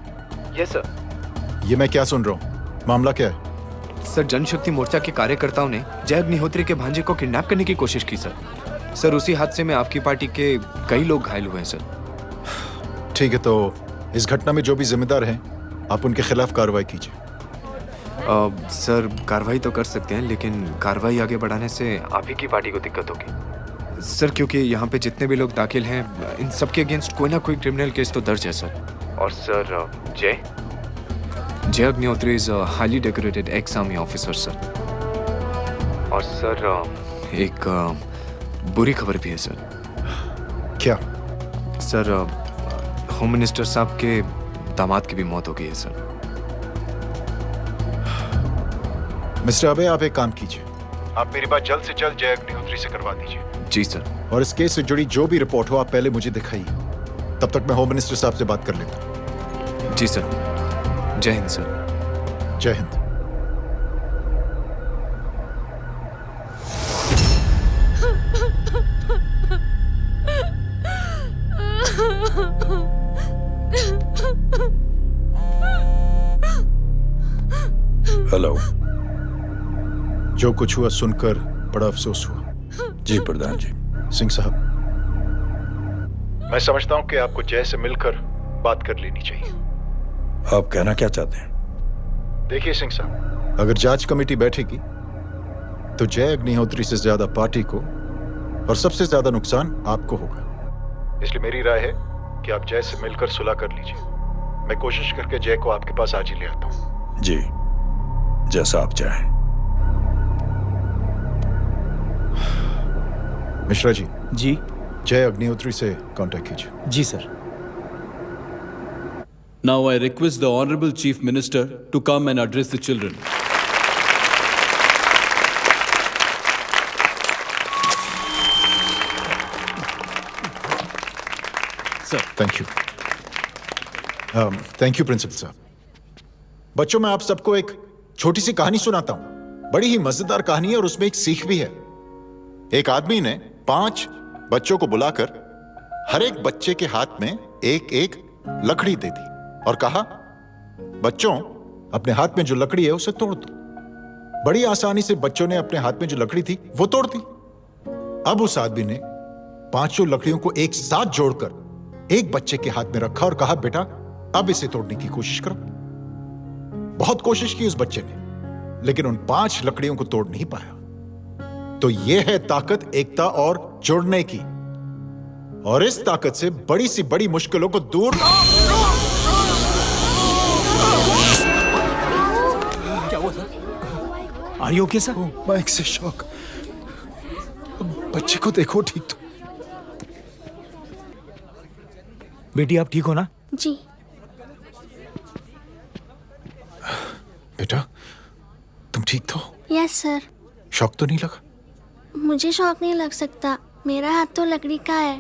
Yes sir. ये मैं क्या सुन रहा हूँ? मामला क्या है? सर, जनशक्ति मोर्चा के कार्यकर्ताओं ने जय अग्निहोत्री के भांजे को किडनैप करने की कोशिश की सर। सर, उसी हादसे में आपकी पार्टी के कई लोग घायल हुए हैं सर। ठीक है, तो इस घटना में जो भी जिम्मेदार हैं, आप उनके खिलाफ कार्रवाई कीजिए। सर, कार्रवाई तो कर सकते हैं, लेकिन कार्रवाई आगे बढ़ाने से आप ही की पार्टी को दिक्कत होगी सर, क्योंकि यहाँ पे जितने भी लोग दाखिल हैं, इन सबके अगेंस्ट कोई ना कोई क्रिमिनल केस तो दर्ज है सर। और सर, जय Agnihotri is highly decorated ex army officer sir. और सर, एक बुरी खबर भी है सर। क्या? सर, होम मिनिस्टर साहब के दामाद की भी मौत हो गई है सर। मिस्टर अबे, आप एक काम कीजिए, आप मेरी बात जल्द से जल्द जय अग्निहोत्री से करवा दीजिए। जी सर। और इस केस से जुड़ी जो भी रिपोर्ट हो, आप पहले मुझे दिखाइए, तब तक मैं होम मिनिस्टर साहब से बात कर लेता हूँ। जी सर। जय हिंद सर। जय हिंद। हेलो। जो कुछ हुआ सुनकर बड़ा अफसोस हुआ। जी प्रधान जी। सिंह साहब, मैं समझता हूं कि आपको जय से मिलकर बात कर लेनी चाहिए। आप कहना क्या चाहते हैं? देखिए सिंह साहब, अगर जांच कमेटी बैठेगी तो जय अग्निहोत्री से ज्यादा पार्टी को और सबसे ज्यादा नुकसान आपको होगा। इसलिए मेरी राय है कि आप जय से मिलकर सुलह कर लीजिए। मैं कोशिश करके जय को आपके पास आज ही ले आता हूं। जी, जैसा आप चाहें। मिश्रा जी। जी। जय अग्निहोत्री से कांटेक्ट कीजिए। जी sir. Now I request the Honorable Chief Minister to come and address the children. Sir, thank you. Thank you principal साहब। बच्चों, मैं आप सबको एक छोटी सी कहानी सुनाता हूं। बड़ी ही मजेदार कहानी है और उसमें एक सीख भी है। एक आदमी ने 5 बच्चों को बुलाकर हर एक बच्चे के हाथ में एक एक लकड़ी दे दी और कहा, बच्चों, अपने हाथ में जो लकड़ी है उसे तोड़ दो। बड़ी आसानी से बच्चों ने अपने हाथ में जो लकड़ी थी वो तोड़ दी। अब उस आदमी ने 5 लकड़ियों को एक साथ जोड़कर एक बच्चे के हाथ में रखा और कहा, बेटा, अब इसे तोड़ने की कोशिश करो। बहुत कोशिश की उस बच्चे ने, लेकिन उन 5 लकड़ियों को तोड़ नहीं पाया। तो यह है ताकत एकता और जुड़ने की। और इस ताकत से बड़ी सी बड़ी मुश्किलों को दूर। क्या हुआ sir? Are you okay sir? Mike से शॉक। बच्चे को देखो ठीक तो। बेटी, आप ठीक हो ना? जी। बेटा, तुम ठीक तो? Yes sir. शॉक तो नहीं लगा? मुझे शौक नहीं लग सकता, मेरा हाथ तो लकड़ी का है।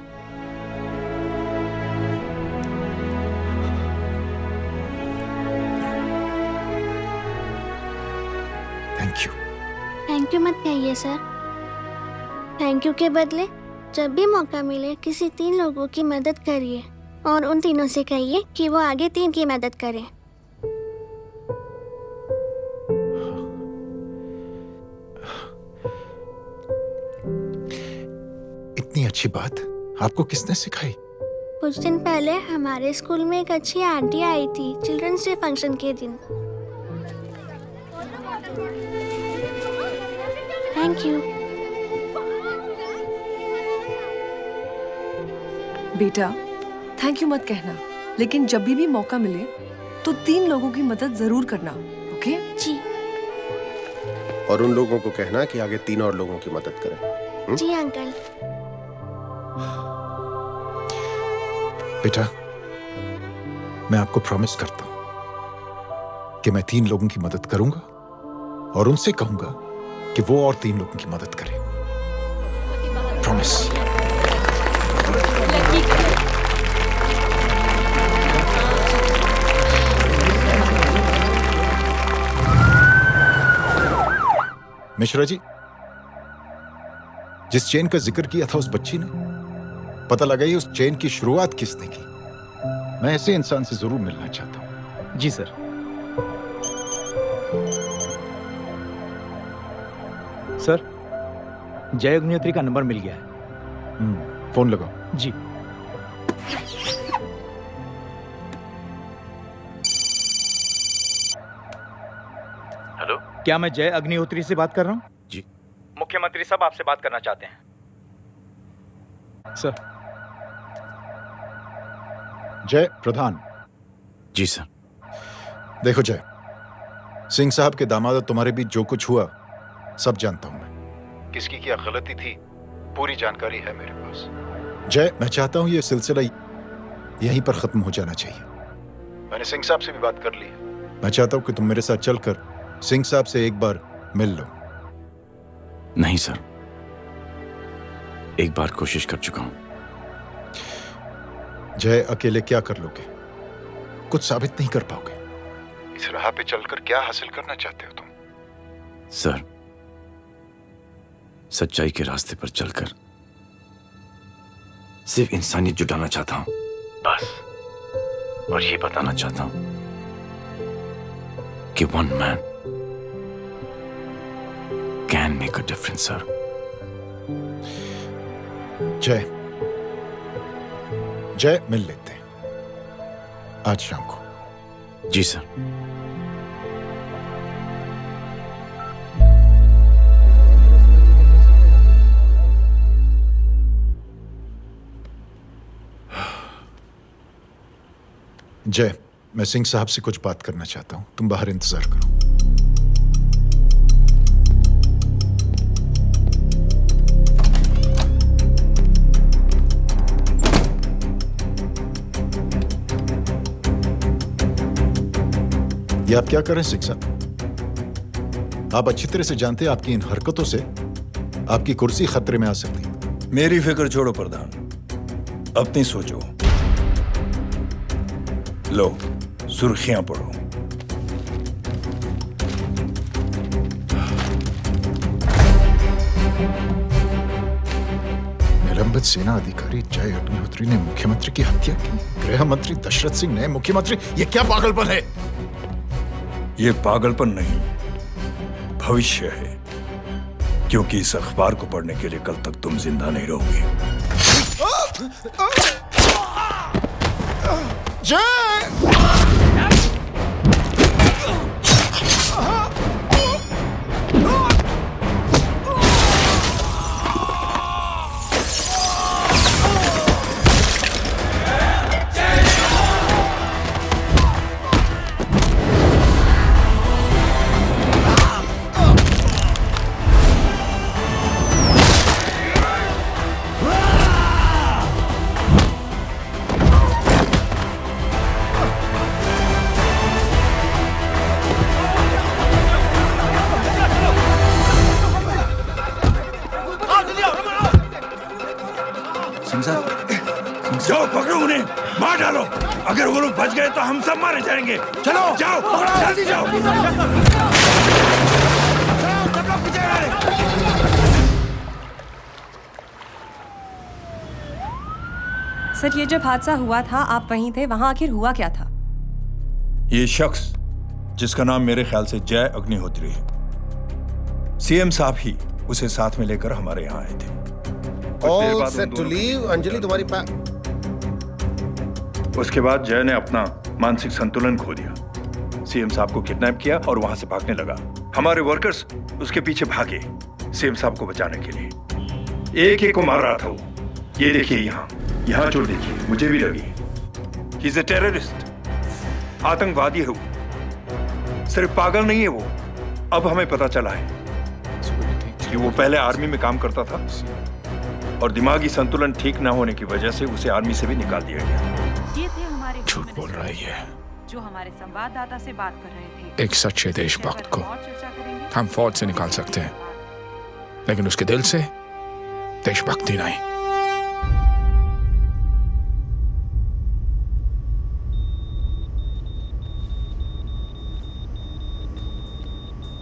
Thank you. थैंक यू मत कहिए सर। थैंक यू के बदले जब भी मौका मिले किसी 3 लोगों की मदद करिए और उन तीनों से कहिए कि वो आगे 3 की मदद करें। इतनी अच्छी बात आपको किसने सिखाई? कुछ दिन पहले हमारे स्कूल में एक अच्छी आंटी आई थी चिल्ड्रंस डे फंक्शन के दिन। Thank you. बेटा थैंक यू मत कहना, लेकिन जब भी मौका मिले तो 3 लोगों की मदद जरूर करना, ओके? जी। और उन लोगों को कहना कि आगे 3 और लोगों की मदद करें। जी अंकल। बेटा, मैं आपको प्रॉमिस करता हूं कि मैं 3 लोगों की मदद करूंगा और उनसे कहूंगा कि वो और 3 लोगों की मदद करें। प्रॉमिस। मिश्रा जी, जिस चेन का जिक्र किया था उस बच्ची ने, पता लगाइए उस चेन की शुरुआत किसने की। मैं ऐसे इंसान से जरूर मिलना चाहता हूं। जी सर। सर, जय अग्निहोत्री का नंबर मिल गया है। फोन लगाओ। जी। हेलो, क्या मैं जय अग्निहोत्री से बात कर रहा हूँ? जी। मुख्यमंत्री साहब आपसे बात करना चाहते हैं। सर। जय प्रधान। जी सर। देखो जय, सिंह साहब के दामाद तुम्हारे बीच जो कुछ हुआ सब जानता हूं मैं। किसकी क्या गलती थी पूरी जानकारी है मेरे पास। जय, मैं चाहता हूं ये सिलसिला यहीं पर खत्म हो जाना चाहिए। मैंने सिंह साहब से भी बात कर ली है। मैं चाहता हूं कि तुम मेरे साथ चलकर सिंह साहब से एक बार मिल लो। नहीं सर, एक बार कोशिश कर चुका हूं। जय, अकेले क्या कर लोगे? कुछ साबित नहीं कर पाओगे। इस राह पे चलकर क्या हासिल करना चाहते हो तुम? सर, सच्चाई के रास्ते पर चलकर सिर्फ इंसानियत जुटाना चाहता हूं, बस। और ये बताना चाहता हूं कि one man can make a difference sir. जय, जय, मिल लेते हैं आज शाम को। जी सर। जय, मैं सिंह साहब से कुछ बात करना चाहता हूं। तुम बाहर इंतजार करो। ये आप क्या कर रहे हैं सिंह साहब? आप अच्छी तरह से जानते हैं आपकी इन हरकतों से आपकी कुर्सी खतरे में आ सकती है। मेरी फिक्र छोड़ो प्रधान, अपनी सोचो। लो, सुर्खियां पढ़ो। निलंबित सेना अधिकारी जय अग्निहोत्री ने मुख्यमंत्री की हत्या की। गृह मंत्री दशरथ सिंह ने मुख्यमंत्री, ये क्या पागलपन है? ये पागलपन नहीं, भविष्य है, क्योंकि इस अखबार को पढ़ने के लिए कल तक तुम जिंदा नहीं रहोगे। जाओ पकड़ो उन्हें, मार डालो। अगर वो लोग बच गए तो हम सब मारे जाएंगे। चलो जाओ, जल्दी जाओ। सब लोग पीछे सर, ये जब हादसा हुआ था आप वहीं थे, वहां आखिर हुआ क्या था? ये शख्स जिसका नाम मेरे ख्याल से जय अग्निहोत्री है, सीएम साहब ही उसे साथ में लेकर हमारे यहाँ आए थे। All set to leave. Anjali तुम्हारी उसके बाद जय ने अपना मानसिक संतुलन खो दिया, सीएम साहब को किडनैप किया और वहां से भागने लगा। हमारे वर्कर्स उसके पीछे भागे सीएम साहब को बचाने के लिए। एक एक को मार रहा था वो। ये देखिए यहाँ चोट देखिए, मुझे भी लगी। ही इज अ टेररिस्ट, आतंकवादी है वो, सिर्फ पागल नहीं है वो। अब हमें पता चला है कि वो पहले आर्मी में काम करता था और दिमागी संतुलन ठीक न होने की वजह से उसे आर्मी से भी निकाल दिया गया। ये थे हमारे झूठ बोल रही है जो हमारे संवाददाता से बात कर रहे थे। एक सच्चे देशभक्त को हम फौज से निकाल सकते हैं, लेकिन उसके दिल से देशभक्ति नहीं।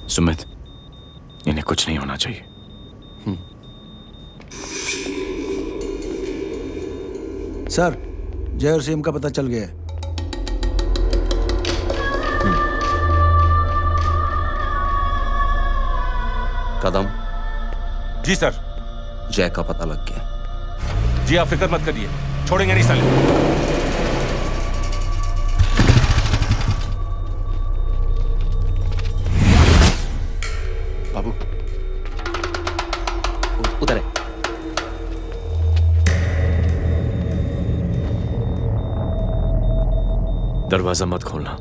सुमित, इन्हें कुछ नहीं होना चाहिए। सर, जय और सीएम का पता चल गया है। कदम। जी सर। जय का पता लग गया। जी आप फिक्र मत करिए, छोड़ेंगे नहीं साले। बाबू उधर है। दरवाजा मत खोलना।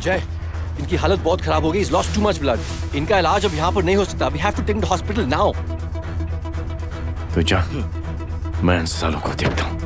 जय, इनकी हालत बहुत खराब हो गई। He's lost too much blood. इनका इलाज अब यहाँ पर नहीं हो सकता। We have to take him to hospital now. तो जा, मैं इन सालों को देखता हूँ।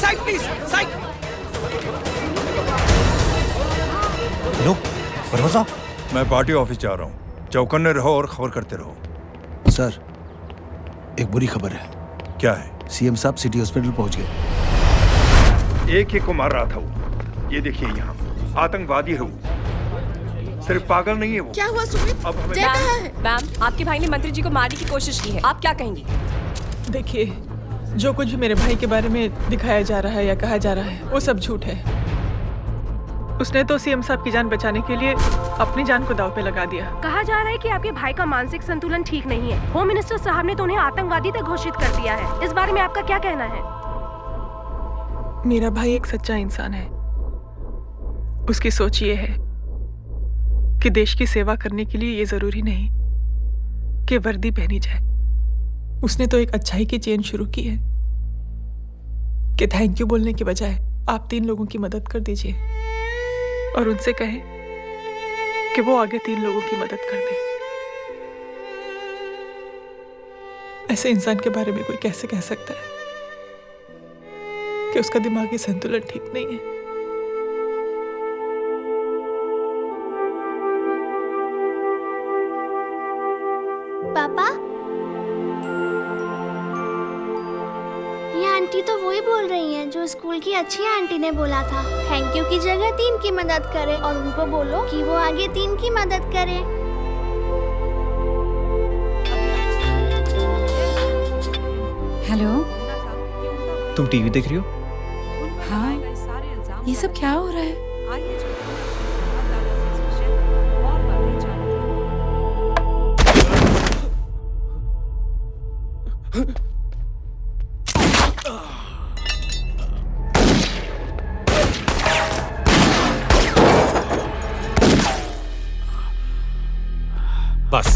Side please, side. लो, वर्मा साहब, मैं पार्टी ऑफिस जा रहा हूँ। चौकन्ने रहो और खबर करते रहो। सर, एक बुरी खबर है। क्या है? सीएम साहब सिटी हॉस्पिटल पहुंच गए। एक को मार रहा था वो। ये देखिए यहाँ आतंकवादी है वो, सिर्फ पागल नहीं है वो। क्या हुआ सुमित? अब हमें मैम, आपके भाई ने मंत्री जी को मारने की कोशिश की है, आप क्या कहेंगी? देखिए, जो कुछ भी मेरे भाई के बारे में दिखाया जा रहा है या कहा जा रहा है वो सब झूठ है। उसने तो सीएम साहब की जान बचाने के लिए अपनी जान को दांव पे लगा दिया। कहा जा रहा है कि आपके भाई का मानसिक संतुलन ठीक नहीं है। होम मिनिस्टर साहब ने तो उन्हें आतंकवादी तक घोषित कर दिया है। इस बारे में आपका क्या कहना है? मेरा भाई एक सच्चा इंसान है। उसकी सोच ये है कि देश की सेवा करने के लिए ये जरूरी नहीं कि वर्दी पहनी जाए। उसने तो एक अच्छाई की चेन शुरू की है कि थैंक यू बोलने के बजाय आप 3 लोगों की मदद कर दीजिए और उनसे कहें कि वो आगे 3 लोगों की मदद कर दे। ऐसे इंसान के बारे में कोई कैसे कह सकता है कि उसका दिमागी संतुलन ठीक नहीं है? पापा, ये आंटी तो वही बोल रही हैं जो स्कूल की अच्छी आंटी ने बोला था, थैंक यू की जगह 3 की मदद करे और उनको बोलो कि वो आगे 3 की मदद करे। हेलो, तुम टीवी देख रही हो? हाँ, ये सब क्या हो रहा है? बस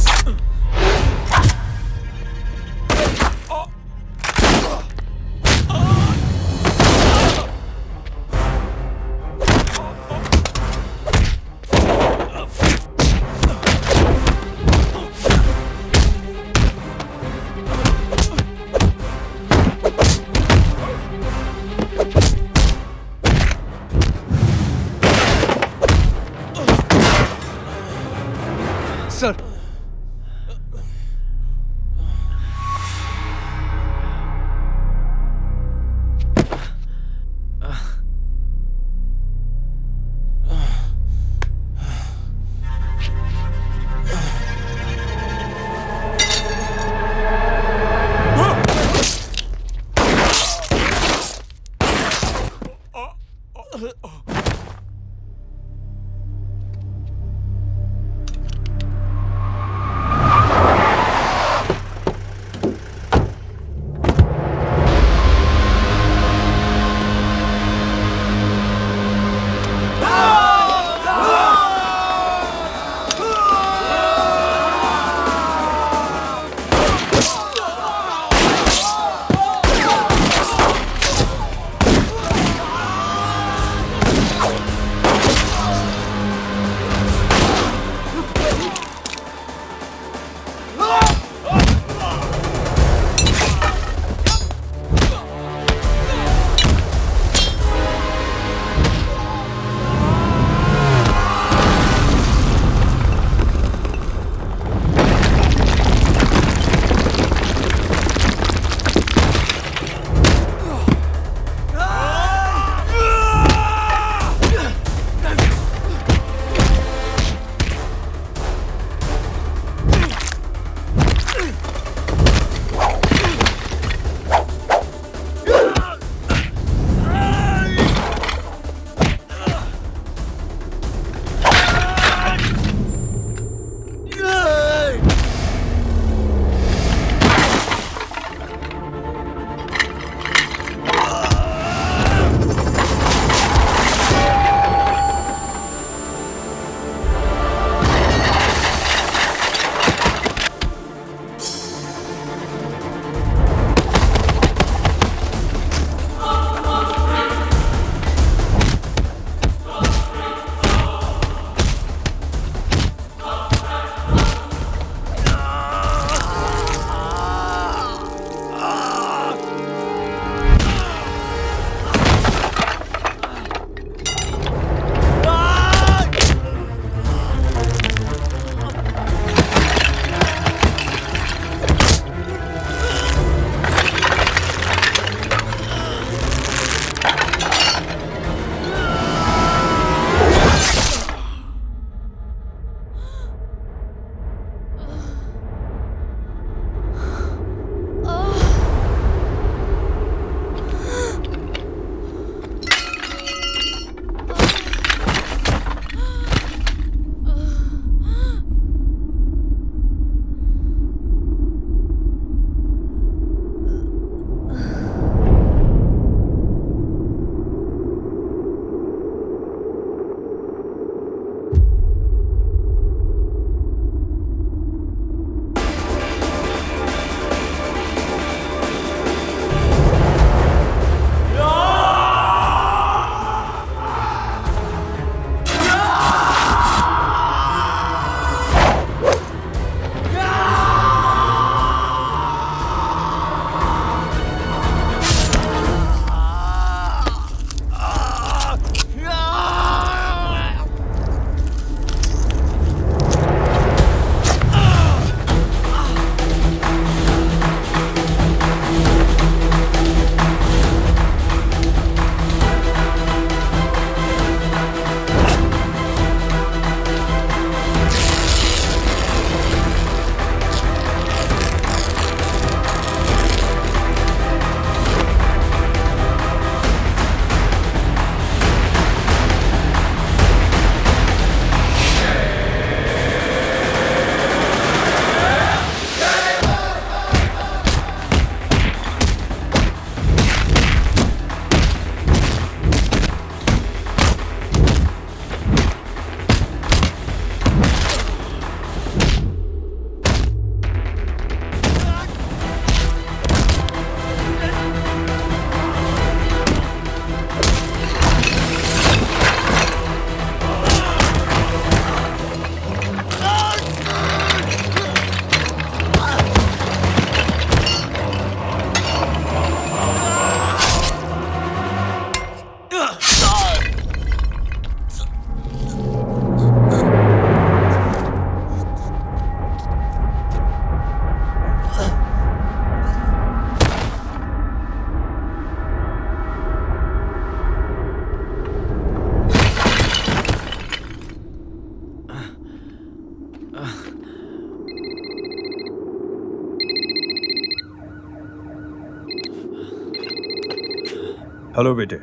हेलो बेटे।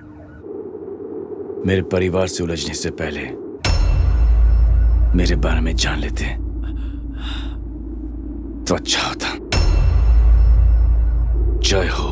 मेरे परिवार से उलझने से पहले मेरे बारे में जान लेते तो अच्छा होता। जय हो।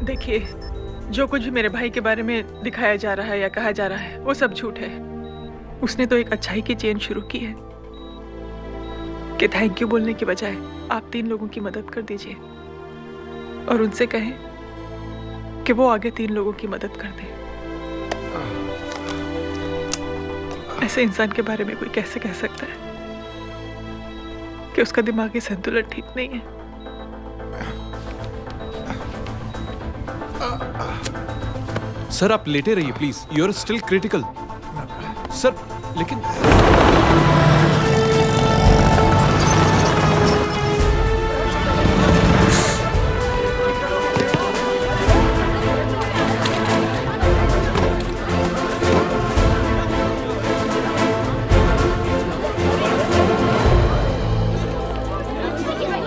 देखिए, जो कुछ भी मेरे भाई के बारे में दिखाया जा रहा है या कहा जा रहा है वो सब झूठ है। उसने तो एक अच्छाई की चेन शुरू की है कि थैंक यू बोलने के बजाय आप 3 लोगों की मदद कर दीजिए और उनसे कहें कि वो आगे 3 लोगों की मदद कर दे। ऐसे इंसान के बारे में कोई कैसे कह सकता है कि उसका दिमागी संतुलन ठीक नहीं है? सर आप लेटे रहिए please, you are still critical. Sir लेकिन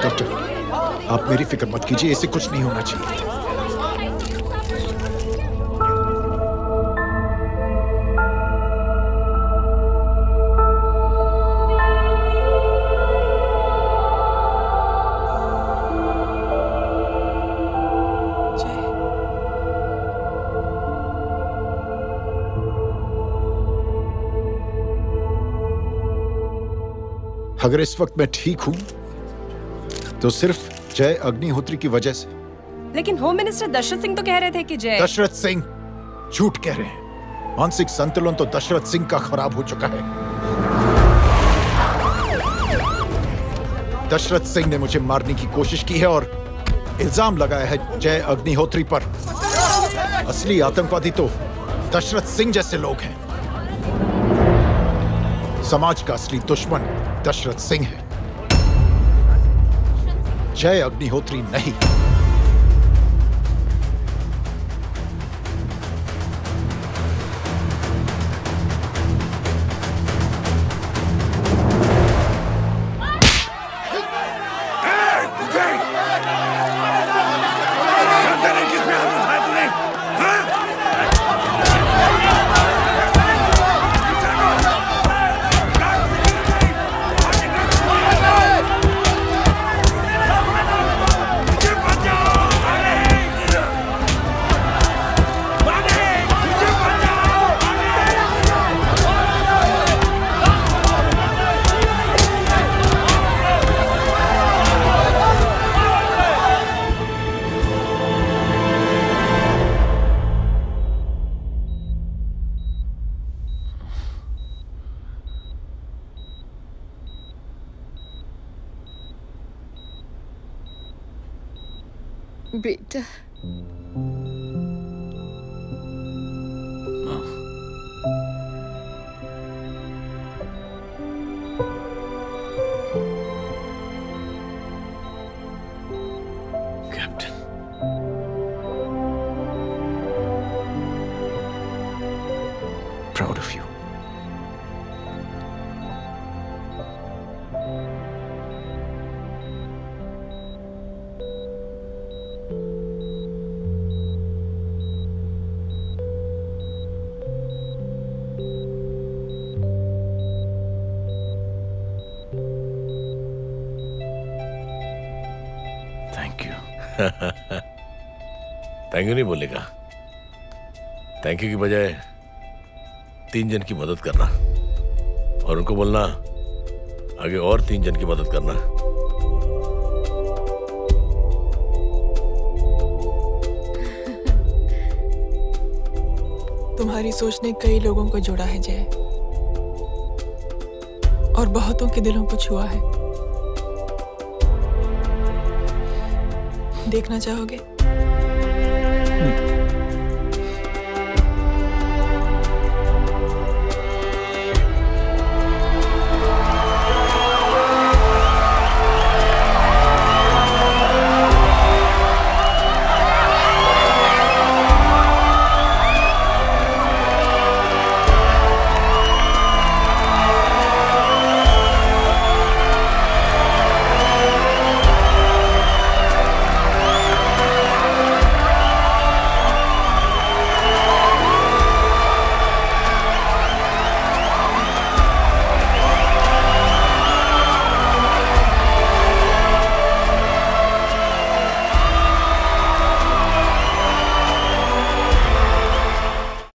डॉक्टर, आप मेरी फिक्र मत कीजिए, इससे कुछ नहीं होना चाहिए। अगर इस वक्त मैं ठीक हूं तो सिर्फ जय अग्निहोत्री की वजह से। लेकिन होम मिनिस्टर दशरथ सिंह तो कह रहे थे कि जय। दशरथ सिंह झूठ कह रहे हैं। मानसिक संतुलन तो दशरथ सिंह का खराब हो चुका है। दशरथ सिंह ने मुझे मारने की कोशिश की है और इल्जाम लगाया है जय अग्निहोत्री पर। असली आतंकवादी तो दशरथ सिंह जैसे लोग हैं। समाज का असली दुश्मन दशरथ सिंह है, जय अग्निहोत्री नहीं। बेटा Proud of you. Thank you. Thank you नहीं बोलेगा, थैंक यू की बजाय 3 जन की मदद करना और उनको बोलना आगे और 3 जन की मदद करना। तुम्हारी सोच ने कई लोगों को जोड़ा है जय, और बहुतों के दिलों को छुआ है। देखना चाहोगे?